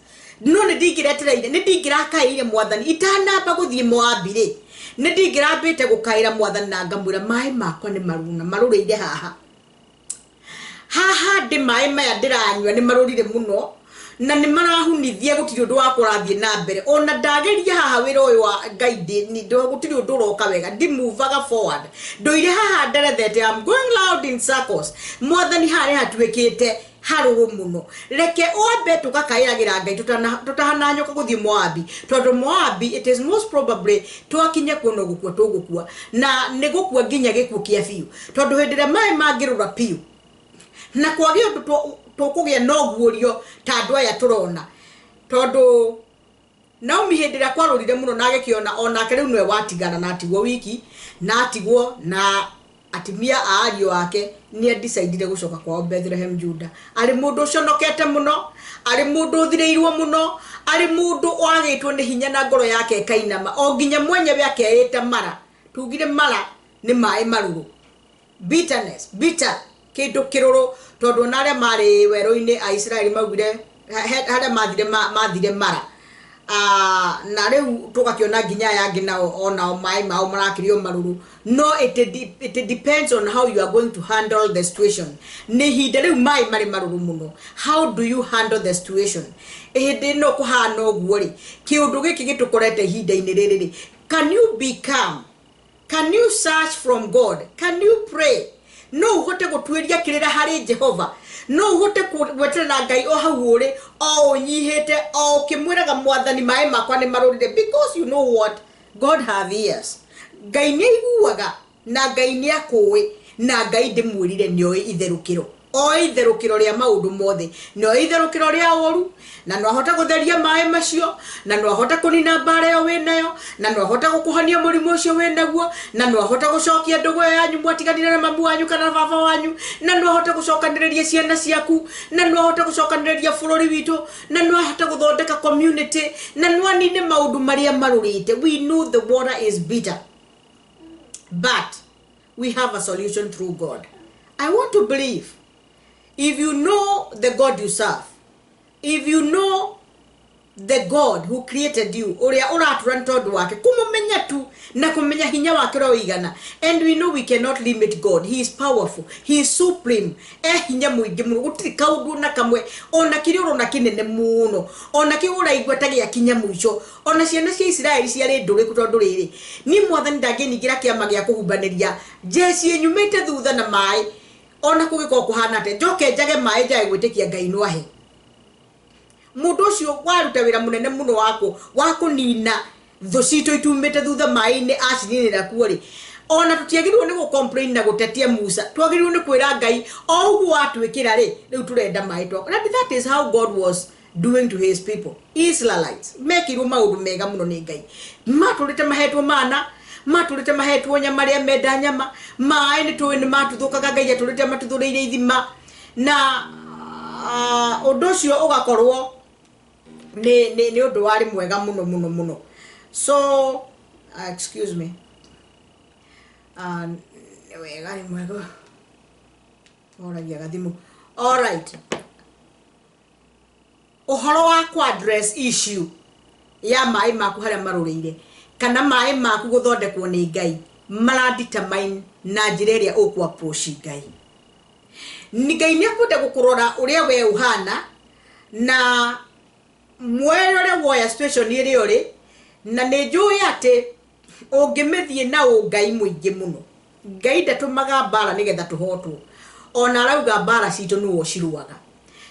no ni ndingiretereire ni ndingirakaire Mwathani itanamba guthie Moabi ri ni ndingirambite gukaira Mwathani na ngamwira mai makwa ni marurire haha ndi mai maya ndiranywa ni marurire muno na ni marahunithia gutiri undu wa kurathie na mbere ona ndageria haha wira uyu wa Ngai ni ndo gutiri undu roka wega ndi movaga forward ndoire haha nderethete I'm going loud in circles. Mwathani hari hatwikite haruru muno reke obe tukakairagira Ngai tutahananyuka guthie Moabi tondu Moabi it is most probably twakinya kuno gukua tugukua na ni gukua ginya gikuo kia fiu tondu hindire mai mangirura piu na kwagio tukugia no guorio ta andu aya turona tondu Naomi hindira kwarurire muno na agikiona onake riu nwe watigana na atigwo wiki na atigwo na atimia a ariu ake ni decidire gucoka kwa Bethlehem Juda. Ari mundu uconokete muno, ari mundu uthireirwo muno, ari mundu wagitwo ni hinya na ngoro yake kainama o nginya mwenyewe akeita mara. Tugire mara ni mai maruru, bitterness, bitter, kindu kiruru tondu naria mari weroini a Israeli maugire haria mathire mara. Na riu tugakiona nginya yangi na ona mai mao marakirio maruru. No, it depends on how you are going to handle the situation. Ni hinde riu mai mari maruru muno. How do you handle the situation? Hinde no kuhana uguo ri kiundu giki gitukorete hinde-ini riri. Can you be calm? Can you search from God? Can you pray? No uhote gutwiria kirira hari Jehova. No uhote gweterera Ngai o hau uri o unyihite o kimwiraga mwathani mai makwa ni marurire, because you know what, God have ears. Ngai ni aiguaga na Ngai ni akuwi na Ngai ndimwirire ni oi itherukiro. O itherukiro ria maundu mothe no itherukiro ria oru na no ahota gutheria mai macio na no ahota kunina mbara yo winayo na no ahota gukuhania murimu ucio winaguo na no ahota gucokia ndugu yanyu mwatiganire na mamu wanyu kana baba wanyu na no ahota gucokaniria ciana ciaku na no ahota gucokaniria bururi witu na no ahota guthondeka community na no anine maundu maria marurite. We know the water is bitter, but we have a solution through God. I want to believe, if you know the God you serve, if you know the God who created you, uria uratura ntondu wake kumumenya tu na kumenya hinya wake ro igana, and we know we cannot limit God. He is powerful, he is supreme, hinya muingi muno gutiri kaundu na kamwe ona kiri urona kinene muno ona ki uraigwa tagi akinya muico ona ciana cia Israeli ciari nduri kutondu riri ni mwathani ndangenigira kiama gia kuhumbaniria jeci enyumite thutha na mai ona kugiko kuhana te njoke njage mai njae gwitikia Ngai no ahe mundu ucio waruta wira munene muno wako nina thu cito itumite thutha mai ni acininira kuori ona tutiagirwo ni complain na gutetia Musa, twagirwo ni kwira Ngai o uguo atwikira ri riu turenda mai twako. That is how God was doing to his people Israelites. Mekirwo maundu mega muno ni Ngai, maturite mahetwo mana, maturite mahetwo nyama ria menda nyama, mai ni tuwe ni matuthukaga Ngai aturite matuthureire ithima na undu ucio ugakorwo ni undu wari mwega muno. So excuse me, wega ni mwega oragia gathimu. All right, uhoro wa ku address issue ya mai maku haria marurire kana mai maku guthondekwo ni Ngai mara determine na njira iria ukwa approach Ngai. Ni Ngai ni akwenda gukurora uria we uhana na mwerore woya situation iri uri na ni njui ati ungimithie na Ngai muingi muno. Ngai ndatumaga mbara nigetha tuhotwo, ona arauga mbara citu nuwo ciruaga,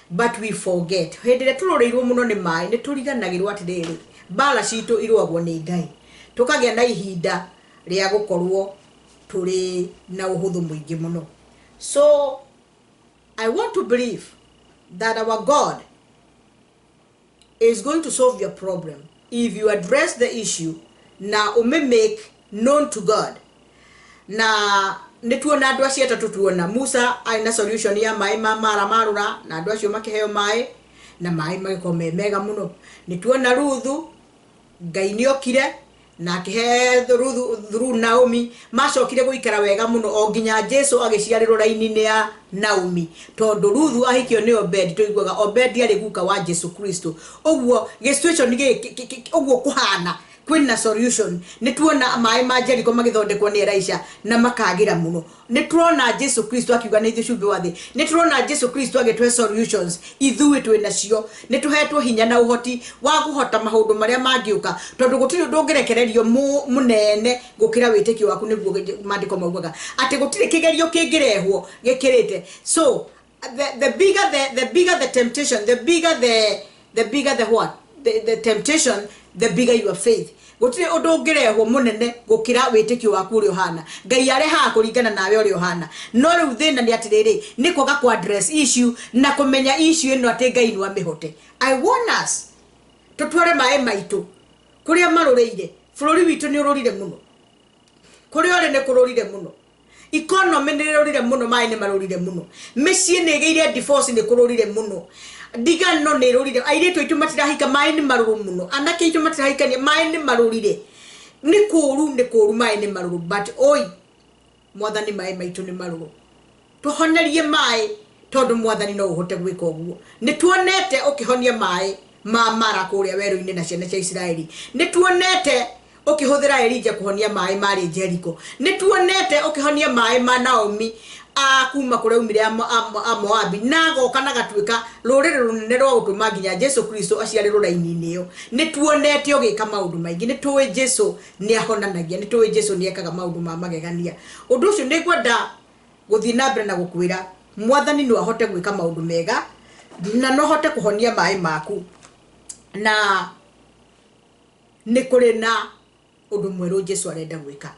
but we forget hindire turoreirwo muno ni mai ni turiganagirwo atiriri mbara citu iruagwo ni Ngai, tukagia na ihinda ria gukorwo turi na uhuthu muingi muno. So I want to believe that our God is going to solve your problem if you address the issue na make known to God. Na nituona andu acio atatu tuona Musa aina solution ya mai mara marura na andu acio makiheo mai na mai magiko mega muno. Nituona Ruthu Ngai niokire na akihe Ruthu Naomi macokire guikara wega muno o nginya Jesu agiciarirwo raini-ini ya Naomi tondu Ruthu ahikio ni Obed. Tuiguaga Obed ari guka wa Jesu Kristo. Oguo situation oguo kuhana kwina solution. Nituona mai ma Jericho magithondekwo ni Elisha na makagira muno. Nituona Jesu Kristo akiuga ni thicumbi wathi. Nituona Jesu Kristo agitwe solutions ithui twina cio. Nituhetwo hinya na uhoti wa guhota maundu maria mangiuka tondu gutiri ndungirekererio munene gukira witikio waku niguo mandiko maugaga ati gutiri kigerio kingirehwo gikirite. So the bigger the temptation, the bigger the what, the temptation, the bigger your faith. Gutire odongereho munene gukira witikio waku uri ohana. Ngai are ha kuringana nawe uri ohana. No riu thina ni atiriri ni kwaga ku address issue na kumenya issue ino ati Ngai ni amihote. I want us tutware mae maitu kuria marureire. Bururi witu ni urorire muno. Kuria ore ne kurorire muno. Economy ni urorire muno, mae ni marorire muno. Mecie ni geire divorce ni kurorire muno. Diga no ne rorire airetu itu matirahika mae ni maruru muno. Anake itu matirahika ni mae ni marorire. Ni kuru mae ni maruru, but oi mwathani mae maitu ni maruru. Tuhonerie mae tondu mwathani no uhote gwika uguo. Ni tuonete ukihonia mae mara kuria weru-ini na ciana cia Israeli. Ni tuonete ukihuthira Elija kuhonia mae mari Jericho. Ni tuonete ukihonia mae ma Naomi kuma kure umire Moabi nago kana gatwika rurire runene rwa utuma nginya Jesu Kristo aciari ruraini-ini yo. Ni tuonete ugika maundu maingi. Ni tuwe Jesu ni ahonanagia, ni tuwe Jesu ni ekaga maundu ma magegania. Undu ucio ni gwenda guthii na mbere na gukwira mwathani no ahote gwika maundu mega na no hote kuhonia mae maku. Na ni kuri na undu mweru Jesu arenda gwika.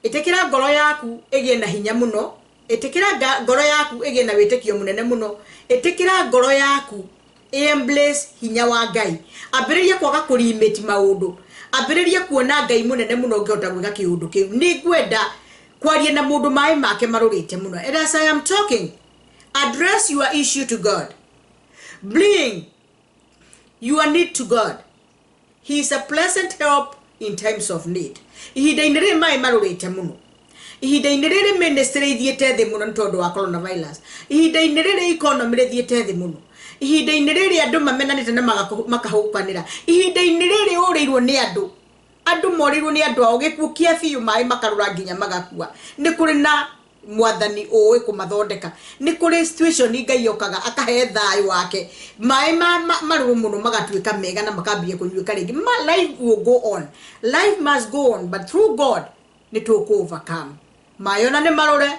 Itekira ngoro yaku igie na hinya muno, itekira ngoro yaku igie na witikio munene muno, itekira ngoro yaku embrace hinya wa Ngai. Ambiriria kwaga kulimit maundu, ambiriria kuona Ngai munene muno ngihota gwika kiundu kiu. Ni gwenda kwaria na mundu mae make marurite muno. And as I am talking, address your issue to God. Bring your need to God. He is a pleasant help in times of need. Ihinda-ini riri mai marurite muno. Ihinda-ini riri ministry ithiete thi muno ntondu wa coronavirus. Ihinda-ini riri economy rithiete thi muno. Ihinda-ini riri andu mamenanite na makahukanira. Ihinda-ini riri urirwo ni andu. Andu morirwo ni andu ao gikukia fiu mai makarura nginya magakua. Ni kuri na mwathani owe kumathondeka. Ni kuri situation Ngai yokaga akahe thayu wake. Mai maruru muno magatwika mega na makambie kunyuika ringi. Life will go on. Life must go on, but through God ni to overcome. Mayona ni marore,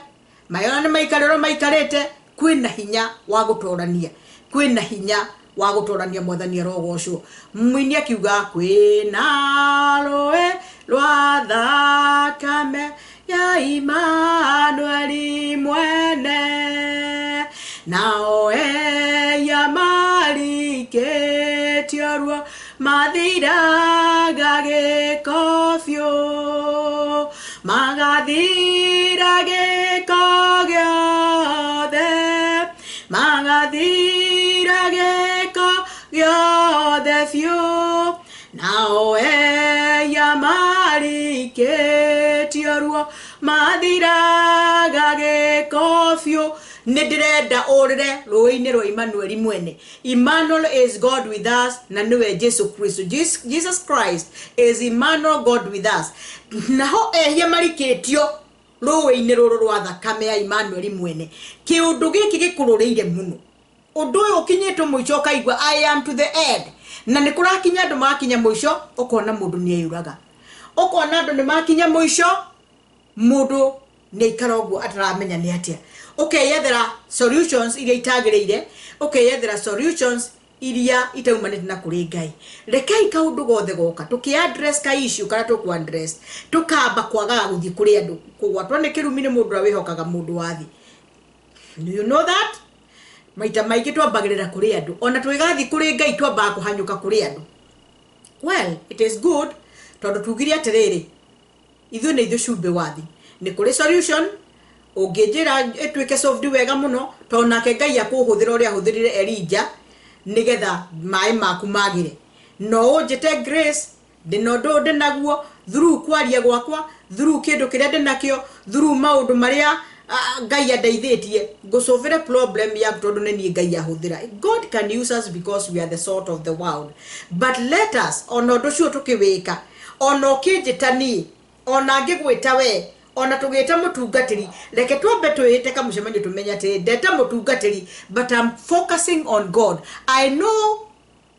mayona ni maikarero maikarete, kwina hinya wa gutorania. Kwina hinya wa gutorania mwathani arogocwo. Mwini akiuga kwina roe rwa thakame ya Immanueli mwene nao ya mariketio ruo mathiraga giko biũ magathira giko giothe magathira giko giothe biũ nao ya mariketio ruo mathiraga giko biũ. Nidireda orire roine ro Immanueli mwene. Emmanuel is God with us na niwe Jesu Kristo. Jesus Christ is Emmanuel, God with us. Naho ehia mariketio roine roro rwa thakame ya Emmanueli mwene. Kiundu giki gikurureire muno. Undu uyu ukinyitwo muico kaigwa I am to the end. Na nikurakinya andu makinya muico ukona mundu ni ayuraga. Ukona andu ni makinya muico mundu ni ikarogu ataramenya ni atia. Okay, yeah, there are solutions iria itagirire. Okay, yeah, there are solutions iria itaumanite na kuri Ngai. Rekai kaundu gothe goka tuki address ka issue kana tuku address tukamba kwaga guthi kuri andu kugwatwa ni kirumine mundu awihokaga mundu wathi. Do you know that? Maita maingi twambagirira kuri andu ona twigathi kuri Ngai twamba kuhanyuka kuri andu. Well, it is good tondu tugiri atiriri ithu ni ithu cumbe wathi ni kuri solution ungejira etwike solved wega muno tonake Ngai akuhuthira uria ahuthirire Elija nigetha mai maku magire. No njete grace ndinondo ndenaguo through kwaria gwakwa, through kindu kiria ndinakio, through maundu maria Ngai andeithitie gusolve problem ya tondu ni Ngai ahuthira. God can use us because we are the salt of the world, but let us onondo cio tukiwika ono kinjitani ona ngigwita we ona tugeta mutungatiri reke twambe twite kamucemanyo tumenya ati ndeta mutungatiri, but I'm focusing on God. I know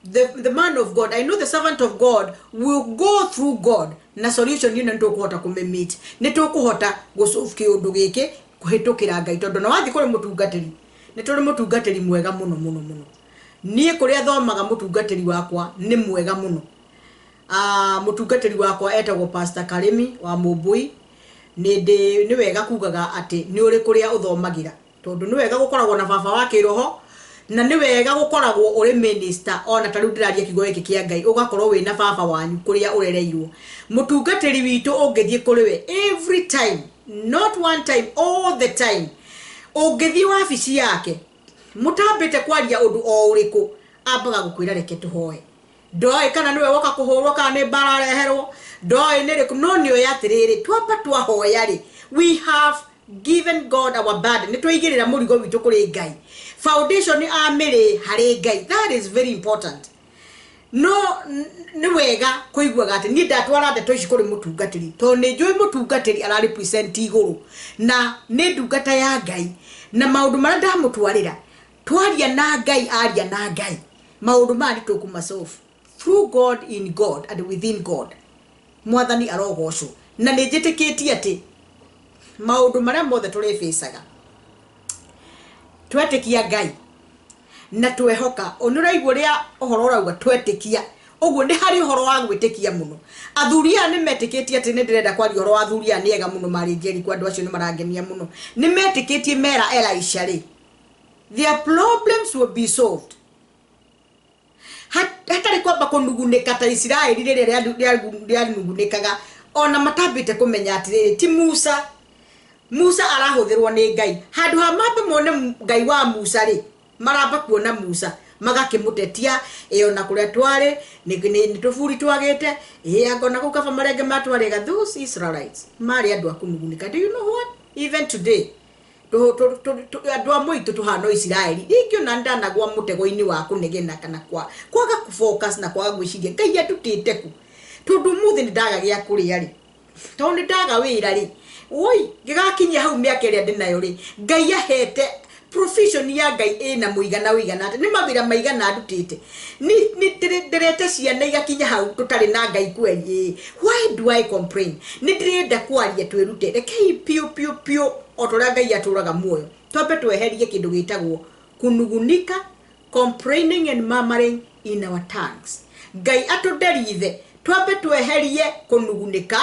the man of God, I know the servant of God will go through God na solution yino ntukuhota kumemit nitukuhota gusolve kiundu giki kuhitukira Ngai tondu na wathi kuri mutungatiri ni turi mutungatiri mwega muno muno muno nie kuria thomaga mutungatiri wakwa ni mwega muno. Mutungatiri wakwa etagwo Pastor Karimi wa Mubui. Ni wega kugaga ati ni uri kuria uthomagira tondu ni wega gukoragwo na baba wa kiroho na ni wega gukoragwo uri minister ona tariu ndiraria kigo giki kia Ngai ugakorwo wina baba wanyu kuria urereirwo. Mutungatiri witu ungithie kuri we every time, not one time, all the time. Ungithie wabici yake mutambite kwaria undu o uriku ambaga gukwira reke tuhoe. Ndoi kana niwe woka kuhurwo kana ni barareherwo ndoi ni riku no ni oyatiriri twamba twahoya ri. We have given God our burden. Ni twigirira murigo witu kuri Ngai. Foundation ni amiri hari Ngai. That is very important. No ni wega kuigwaga ati ni ndatwara ndeto ici kuri mutungatiri to ni njui mutungatiri ara represent iguru na ni ndungata ya Ngai na maundu mara ndamutwarira twaria na Ngai aria na Ngai maundu mari tukumasolve through God, in God and within God. Mwathani arogocwo na ni njitikitie ati maundu mara mothe turefacaga twetikia Ngai na twehoka onuraigwo ria uhoro urauga twetikia uguo ni hari uhoro wa gwitikia muno. Athuria ni metikitie ati ni ndirenda kwa uhoro wa athuria ni ega muno mari njeri kwa andu acio ni marangenia muno ni metikitie mera Elisha ri their problems will be solved. Hatari kwamba kunugunika ta Israeli riria nugunikaga ona matambite kumenya atiriri ti Musa arahuthirwo ni Ngai handu ha mambe mone Ngai wa Musa ri maramba kuona Musa magakimutetia ona kuria twari ni tufuri twagite angona gukaba marenge matwariga those Israelites mari andu akunugunika. Do you know what? Even today andu amwe itu tuhano Israeli ikyo nanda nagwa mutego-ini wa kunegena kana kwaga kufocus na kwaga gwiciria Ngai atutite ku tondu muthi ni ndaga gia kuria ri tondu ndaga wira ri oi gigakinya hau miaka ria ndinayo ri Ngai ahete profession ya Ngai ina muigana ati ni mawira maigana andutite ni ndirete ciana igakinya hau tutari na Ngai kweli. Why do I complain? Ni ndirenda kwaria twirute rekei pio otoria Ngai aturaga muoyo twambe tweherie kindu gitagwo kunugunika, complaining and murmuring in our tongues. Ngai atuderithe twambe tweherie kunugunika,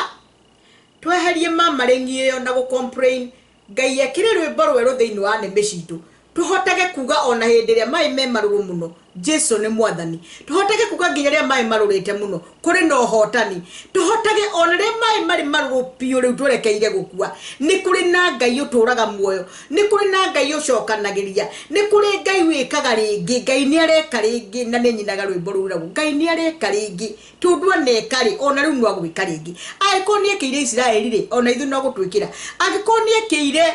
tweherie murmuring iyo na go complain. Ngai ekire rwimbo rweru thiini wa neme citu tuhotage kuga ona hindi ria mai me maruru muno Jesu ni mwathani. Tuhotage kuga nginya ria mai marurite muno kuri no hotani. Tuhotage ona ria mai mari maruru pio riu twerekeire gukua. Ni kuri na Ngai uturaga muoyo, ni kuri na Ngai ucokanagiria, ni kuri Ngai wikaga ringi. Ngai ni areka ringi na ni nyinaga rwimbo ruu ragu Ngai ni areka ringi tundua nekari ona riu no gwika ringi. Aiko ni ekire Israeli ri ona ithu no gutwikira. Agiko ni ekire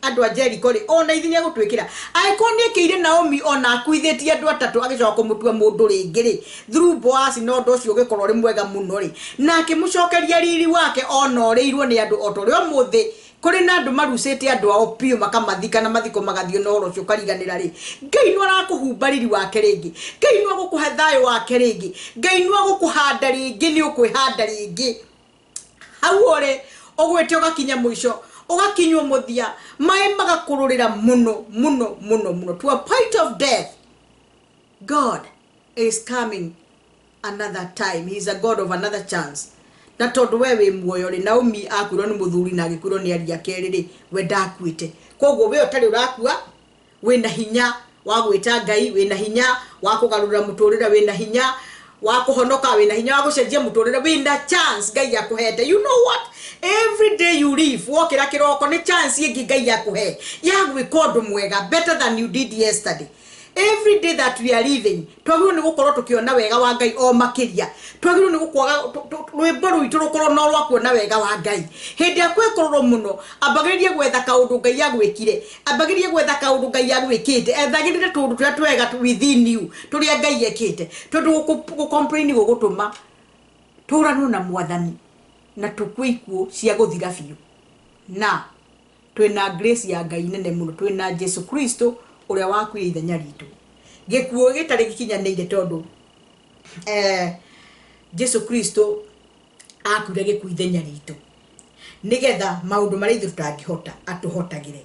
andu a Jericho ri ona ithinya gutwikira. Aiko ni ekire Naomi ona akuithetie andu atatu agicoka mutua mundu ringi ri through Boaz no ndu ucio gikorwo ri mwega muno ri na akimucokeria riri wake ona oreirwo ni andu otorio muthi kuri na andu marucite andu ao pio makamathika na mathiko magathio no ro cio kariganira ri. Ngai no arakuhumba riri wake ringi, Ngai no agukuhe thayo wake ringi, Ngai no agukuhanda ringi ni ukwihanda ringi hau ore ogwete ugakinya mwisho ugakinywo muthia mai magakururira muno to a point of death. God is coming another time. He is a God of another chance. Na tondu we wi muoyo ri Naomi akurwo ni muthuri na agikurwo ni aria keri ri we ndakuite koguo we utari urakua wina hinya wa gwita Ngai, wina hinya wa kugarura muturira, wina hinya wa kuhonoka, wina hinya wa gucenjia muturira, wina chance Ngai yakuhete. You know what? Every day you live wokira kiroko ni chance yengi Ngai yakuhe ya gwika undu mwega better than you did yesterday. Every day that we are living twagirwo ni gukorwo tukiona wega wa Ngai o makiria. Twagirwo ni gukwaga rwimbo rwitu rukorwo no rwa kuona wega wa Ngai. Hindi akwekorwo muno ambagiririe gwetha kaundu Ngai agwikire, ambagiririe gwetha kaundu Ngai agwikite, ethagirire tundu turia twega within you turia Ngai ekite. Tondu gu complain gugutuma turanu na mwathani na tukwikuo cia guthira biu na twina grace ya Ngai nene muno, twina Jesu Kristo uria wakuire ithenya ritu gikuo gitari gikinyanire tondu Jesu Kristo akuire gikuo ithenya ritu nigetha maundu maria ithu tutangihota atuhotagire.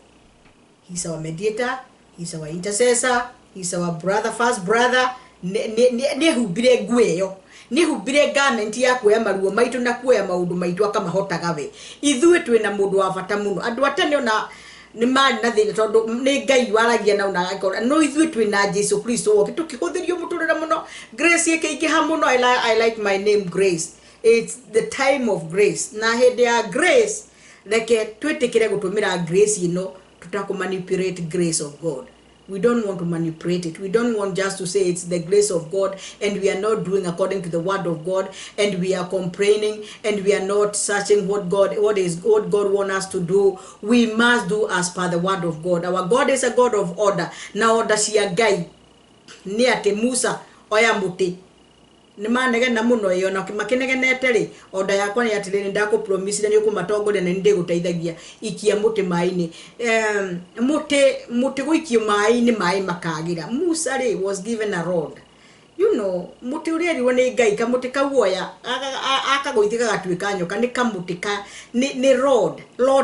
He is our mediator, he is our intercessor, He's our brother, first brother. Ne hubire gueyo. Ni hubire garment ya kuya maruo maitu na kuya maundu maitu akamahotaga we. Ithuĩ twĩna mũndũ wa bata mũno. Andũ atene ona ni mari na thina tondu ni Ngai waragia na una akora no ithuĩ twĩna Jesu Kristo woke tukihũthĩrio mũtũrĩre mũno. Grace yake ingĩha mũno. I like my name Grace. It's the time of grace. Na hĩndĩ ya grace reke twĩtĩkĩre gũtũmĩra grace ino tutakumanipulate grace of God. We don't want to manipulate it. We don't want just to say it's the grace of God and we are not doing according to the word of God and we are complaining and we are not searching what God wants us to do. We must do as per the word of God. Our God is a God of order. Na order cia Ngai ni ati Musa oya muti ni manege na muno yo na makinegenete ri order yakwa ni ati ni ndako promise ni ukumatongoria na ndi guteithagia ikia muti mai-ini muti guikio mai-ini mai makagira. Musa ri was given a rod. You know, muti uria riwo ni Ngai kamuti kauoya akagoithika gatuika nyoka ni kamuti ka ni rod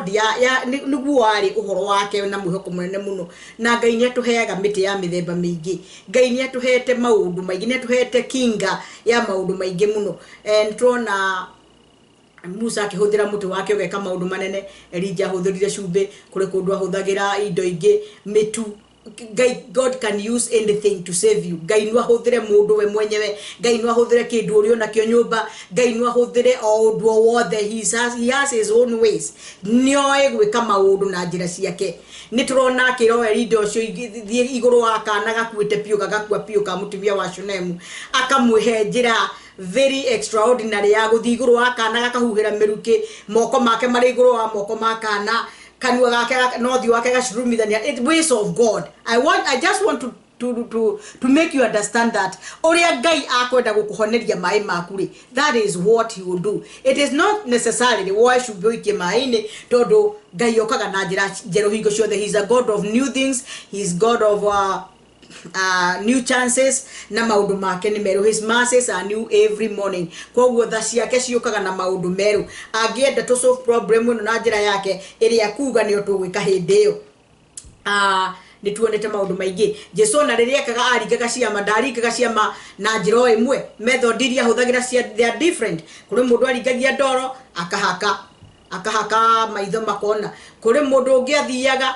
ya ni guari uhoro wake na mwihoko munene muno. Na Ngai ni atuheaga miti ya mithemba mingi. Ngai ni atuhete maundu maingi, ni atuhete kinga ya maundu maingi muno. And trona Musa akihuthira muti wake ugeka maundu manene. Elijah ahuthirire cumbi kuri kundu ahuthagira indo ingi mitu. God can use anything to save you. Ngai no ahuthire mundu we mwenyewe. Ngai no ahuthire kindu uri ona kio nyumba. Ngai no ahuthire undu wothe. He has his own ways. Nioe gwika maundu na njira ciake. Ni turona akiro Elido cio thie iguru wa kana gakuite piu gakua piu ka mutumia wa Shunemu akamwihe njira very extraordinary ya guthi iguru wa kana gakahuhira miruki moko make mari iguru wa moko makana kanua gake no thi wake gacurumithania. It ways of God. I just want to make you understand that oria Ngai akwenda gukuhoneria mai maku ri, that is what he will do. It is not necessarily why should be ke mai-ini tondu Ngai yokaga na njira njeru hingo ciothe. He is a God of new things. He is God of new chances na maundu make ni meru. His mercies are new every morning. Koguo tha ciake ciukaga na maundu meru. Angienda to solve problem ino na njira yake iria kuga ni otugwika hindi iyo. Ni tuonete maundu maingi. Jesu na riria kaga aringaga ciama ndaringaga ciama na njira imwe. Method iria huthagira they are different. Kuri mundu aringagia ndoro akahaka maitho makona. Kuri mundu ungi athiaga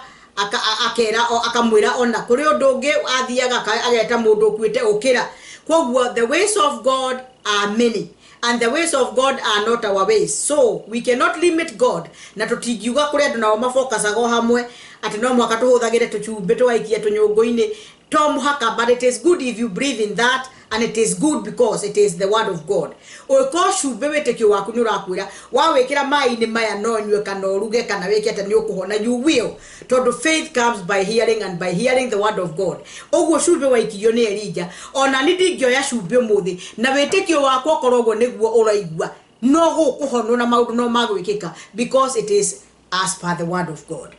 akera akamwira ona. Kuri undu ungi athiaga ageta mundu kwite ukira. Koguo the ways of God are many and the ways of God are not our ways. So we cannot limit God. Na tutingiuga kuri andu nao mafocus go hamwe ati no mwaka tuhuthagire tuchumbe twaikia tunyungu-ini to muhaka. But it is good if you believe in that and it is good because it is the word of God. Oiko cumbe witekio waku ni urakwira wa wikira mai-ini maya no nywe kana uruge kana wiki ati ni ukuhona. You will. Tondu faith comes by hearing and by hearing the word of God. Oguo cumbe waikirio ni Elijah ona ni ndingioya cumbe muthi na witekio wakwa korogwo niguo uraigua no gukuhonwo na maundu no magwikika because it is as per the word of God.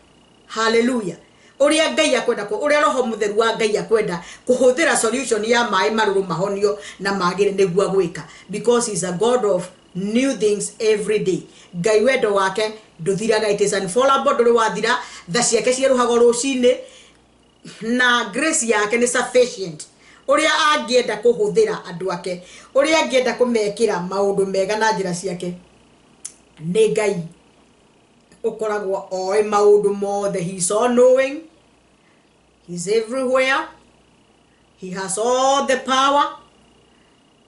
Hallelujah. Uria Ngai akwenda ko uria roho mutheru wa Ngai akwenda kuhuthira solution ya mai maruru mahonio na magire niguo gwika because he is a God of new things every day. Ngai wendo wake nduthiraga. It is unfallible. Nduri wathira tha ciake cieruhago rucini na grace yake ni sufficient. Uria angienda kuhuthira andu ake, uria angienda kumekira maundu mega na njira ciake ni Ngai ukoragwo oe maundu mothe. He is all knowing. He's everywhere. He has all the power.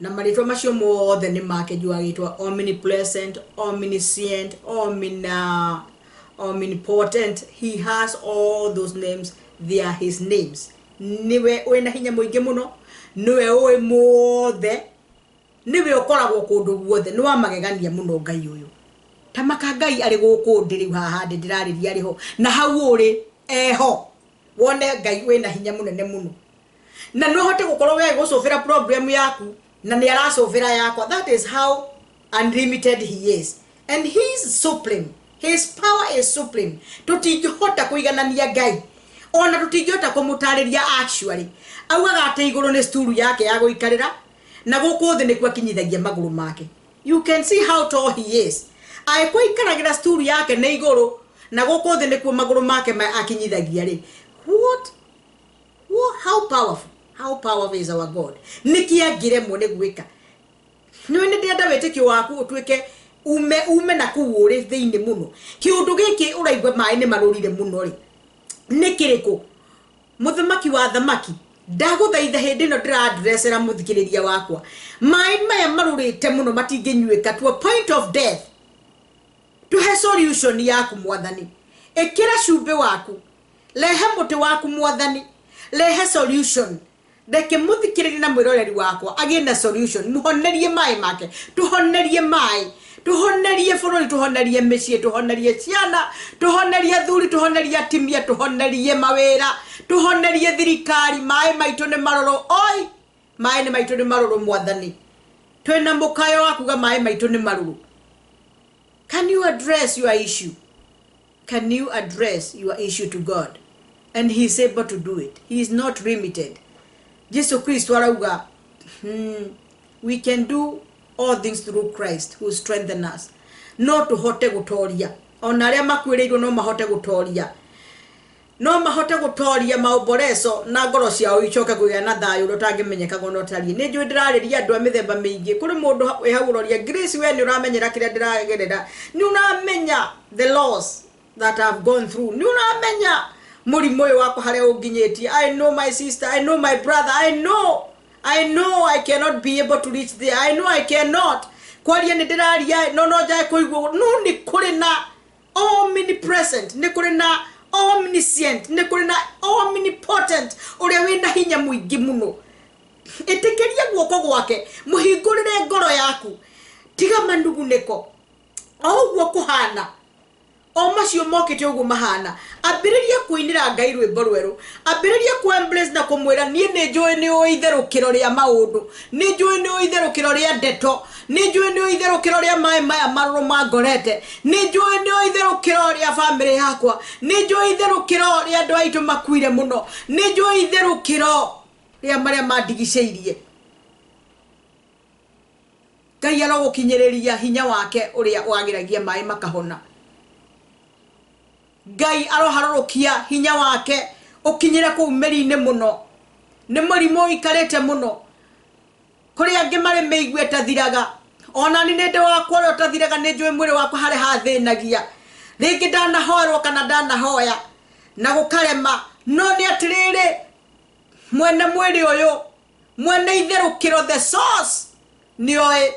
Na maritwa macio mothe ni make juagitwa omnipresent, omniscient, omnipotent. He has all those names. They are his names. Niwe wena hinya muingi muno, niwe oe mothe, niwe ukoragwo kundu guothe. Ni wa magegania muno Ngai uyu. Tamaka Ngai ari guku ndiri haha ndirariria riho na hau uri eho wone Ngai wena hinya munene muno na no hote gukorwo we gucovera problem yaku na ni aracovera yakwa. That is how unlimited he is and he is supreme. His power is supreme. Tutingihota kuiganania Ngai ona tutingihota kumutariria actually. Augaga ate iguru ni sturu yake ya guikarira na guku thi ni kwakinyithagia maguru make. You can see how tall he is. Aiko ikaragira sturu yake na iguru na guku thi ni ku maguru make akinyithagia ri. How powerful is our God? Nikia gire mone gwika. None ndia weteke waku utweke ume na kuwure thiini muno. Kiundu giki uraigwa mai ni marurire muno ri. Nikiriko muthamaki wa thamaki ndaguthaitha hindi no ndira addressera muthikiriria wakwa. Mai maya marurite muno matinginyuika to a point of death. Tuhe solution yaku mwathani. Ekira cumbe waku. Lehe muti waku mwathani. Lehe solution. Ndeke muthikiriria na mwiroreri wakwa agie na solution. Muhonerie mai make. Tuhonerie mai. Tuhonerie bururi, tuhonerie micii, tuhonerie ciana, tuhonerie thuri, tuhonerie atimia, tuhonerie mawira, tuhonerie thirikari. Mai maitu ni maroro. Oi, mai ni maitu ni maroro mwathani. Twena mukayo wakuga mai maitu ni maroro. Can you address your issue? Can you address your issue to God? And he is able to do it. He is not limited. Jesus Christ warauga, we can do all things through Christ who strengthens us. No tuhote gutoria. Ona aria makwireirwo no mahote gutoria. No mahote gutoria maoboreso na ngoro ciao icoke kugia na thayu rutangimenyeka gono tari. Ni njui ndirariria andu a mithemba mingi. Kuri mundu ehauroria Grace, we ni uramenyera kiria ndiragerera. Ni uramenya the loss that I've gone through. Ni uramenya murimo uyu wakwa haria unginyetie. I know my sister, I know my brother, I know I cannot be able to reach there. I know I cannot. Kwaria ni ndiraria no jai kuigwo no ni kuri na omnipresent, ni kuri na omniscient, ni kuri na omnipotent uria wina hinya muingi muno. Etekeria guoko gwake muhingurire ngoro yaku. Tiga manduguniko. Ogwo kuhana. O macio mokite ugu mahana. Abiriria kuinira Ngai rwimbo rweru. Abiriria ku embrace na kumwira nie ni njui ni oitherukiro ria maundu. Ni njui ni oitherukiro ria ndeto. Ni njui ni oitherukiro ria mai maya maruru mangorete. Ni njui ni oitherukiro ria family yakwa. Ni njui itherukiro ria andu aitu makuire muno. Ni njui itherukiro ria maria mandigiceirie. Ngai arogukinyiriria hinya wake uria wagiragia mai makahona. Ngai aroharokia hinya wake ukinyira ku meri-ine muno. Ni murimo ikarete muno. Kuri angi mari meigwe tathiraga. Ona ni nende wakwa ro tathiraga ni njui mwiri wakwa hare hathinagia. Ringi ndanahoerwo kana ndanahoya na gukarema. No ni atiriri mwene mwiri uyu mwene itherukiro the source ni oi.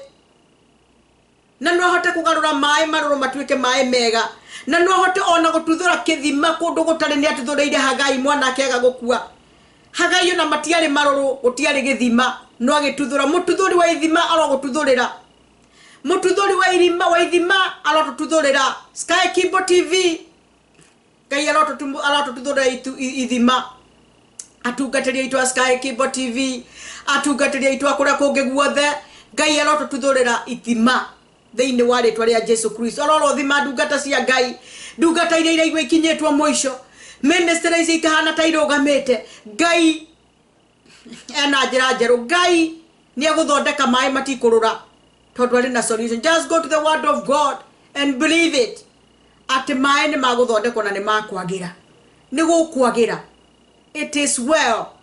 Na no hote kugarura mai maruru matuike mai mega. Na no hote ona gututhura kithima kundu gutari ni atuthureire Hagai mwana akega gukua. Hagai ona matiari maruru gutiari githima no agituthura mututhuri wa ithima aro gututhurira. Mututhuri wa ithima aro tututhurira. Sky Kibo TV Ngai aro tuthurira ithima. Atungatiria itwa Sky Kibo TV, atungatiria itwa kuria kungi guothe. Ngai aro tututhurira ithima. Thiini wa ritwa ria Jesu Kristo aroro thima ndungata cia Ngai, ndungata iria igwe ikinyetwo mwisho, ministry ici ikahana ta irugamite. Ngai ena njira njeru. Ngai ni aguthondeka mai matikurura tondu ari na solution. Just go to the word of God and believe it. Ati mai ni maguthondekwo na ni makwagira, ni gukwagira. It is well.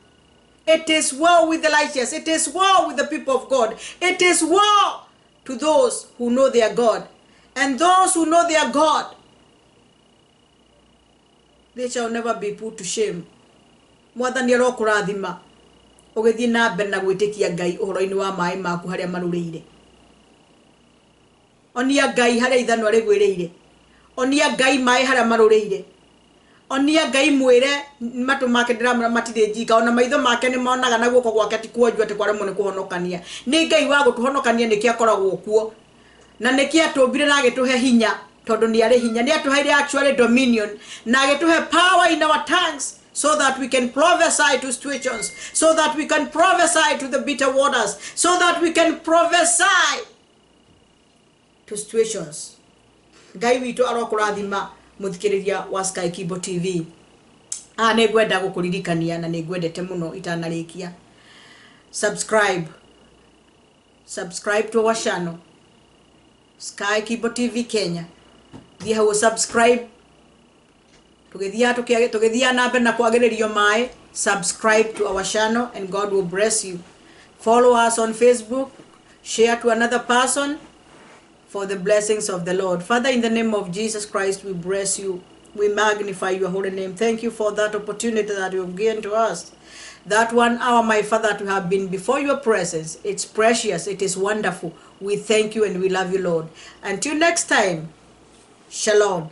It is well with the righteous. It is well with the people of God. It is well to those who know their God. And those who know their God, they shall never be put to shame. Mwathani arokurathima ugithii na mbere na gwitikia Ngai uhoro-ini wa mai maku haria marurire. Onia Ngai haria ithano rigwirire. Onia Ngai mai haria marurire. Onia Ngai mwire matu make ndiramura matire njika. Ona maitho make ni monaga na guoko gwake ti kuonjwa ti kwaremwo ni kuhonokania. Ni Ngai wa gutuhonokania niki akoragwo kuo. Na niki atumbire na agituhe hinya tondu ni ari hinya. Ni atuheire actually dominion na agituhe power in our tongues so that we can prophesy to situations, so that we can prophesy to the bitter waters, so that we can prophesy to situations. Ngai witu arokurathima muthikiriria wa Sky Kibo TV. Ne gwenda gukuririkania na ne gwendete muno itanarikia. Subscribe to our channel Sky Kibo TV Kenya. Thia ho subscribe. Tugithia na mbere na kwagiririo mai subscribe to our channel, and God will bless you. Follow us on Facebook, share to another person for the blessings of the Lord. Father, in the name of Jesus Christ, we bless you. We magnify your holy name. Thank you for that opportunity that you have given to us. That 1 hour, my Father, to have been before your presence. It's precious. It is wonderful. We thank you and we love you, Lord. Until next time, shalom.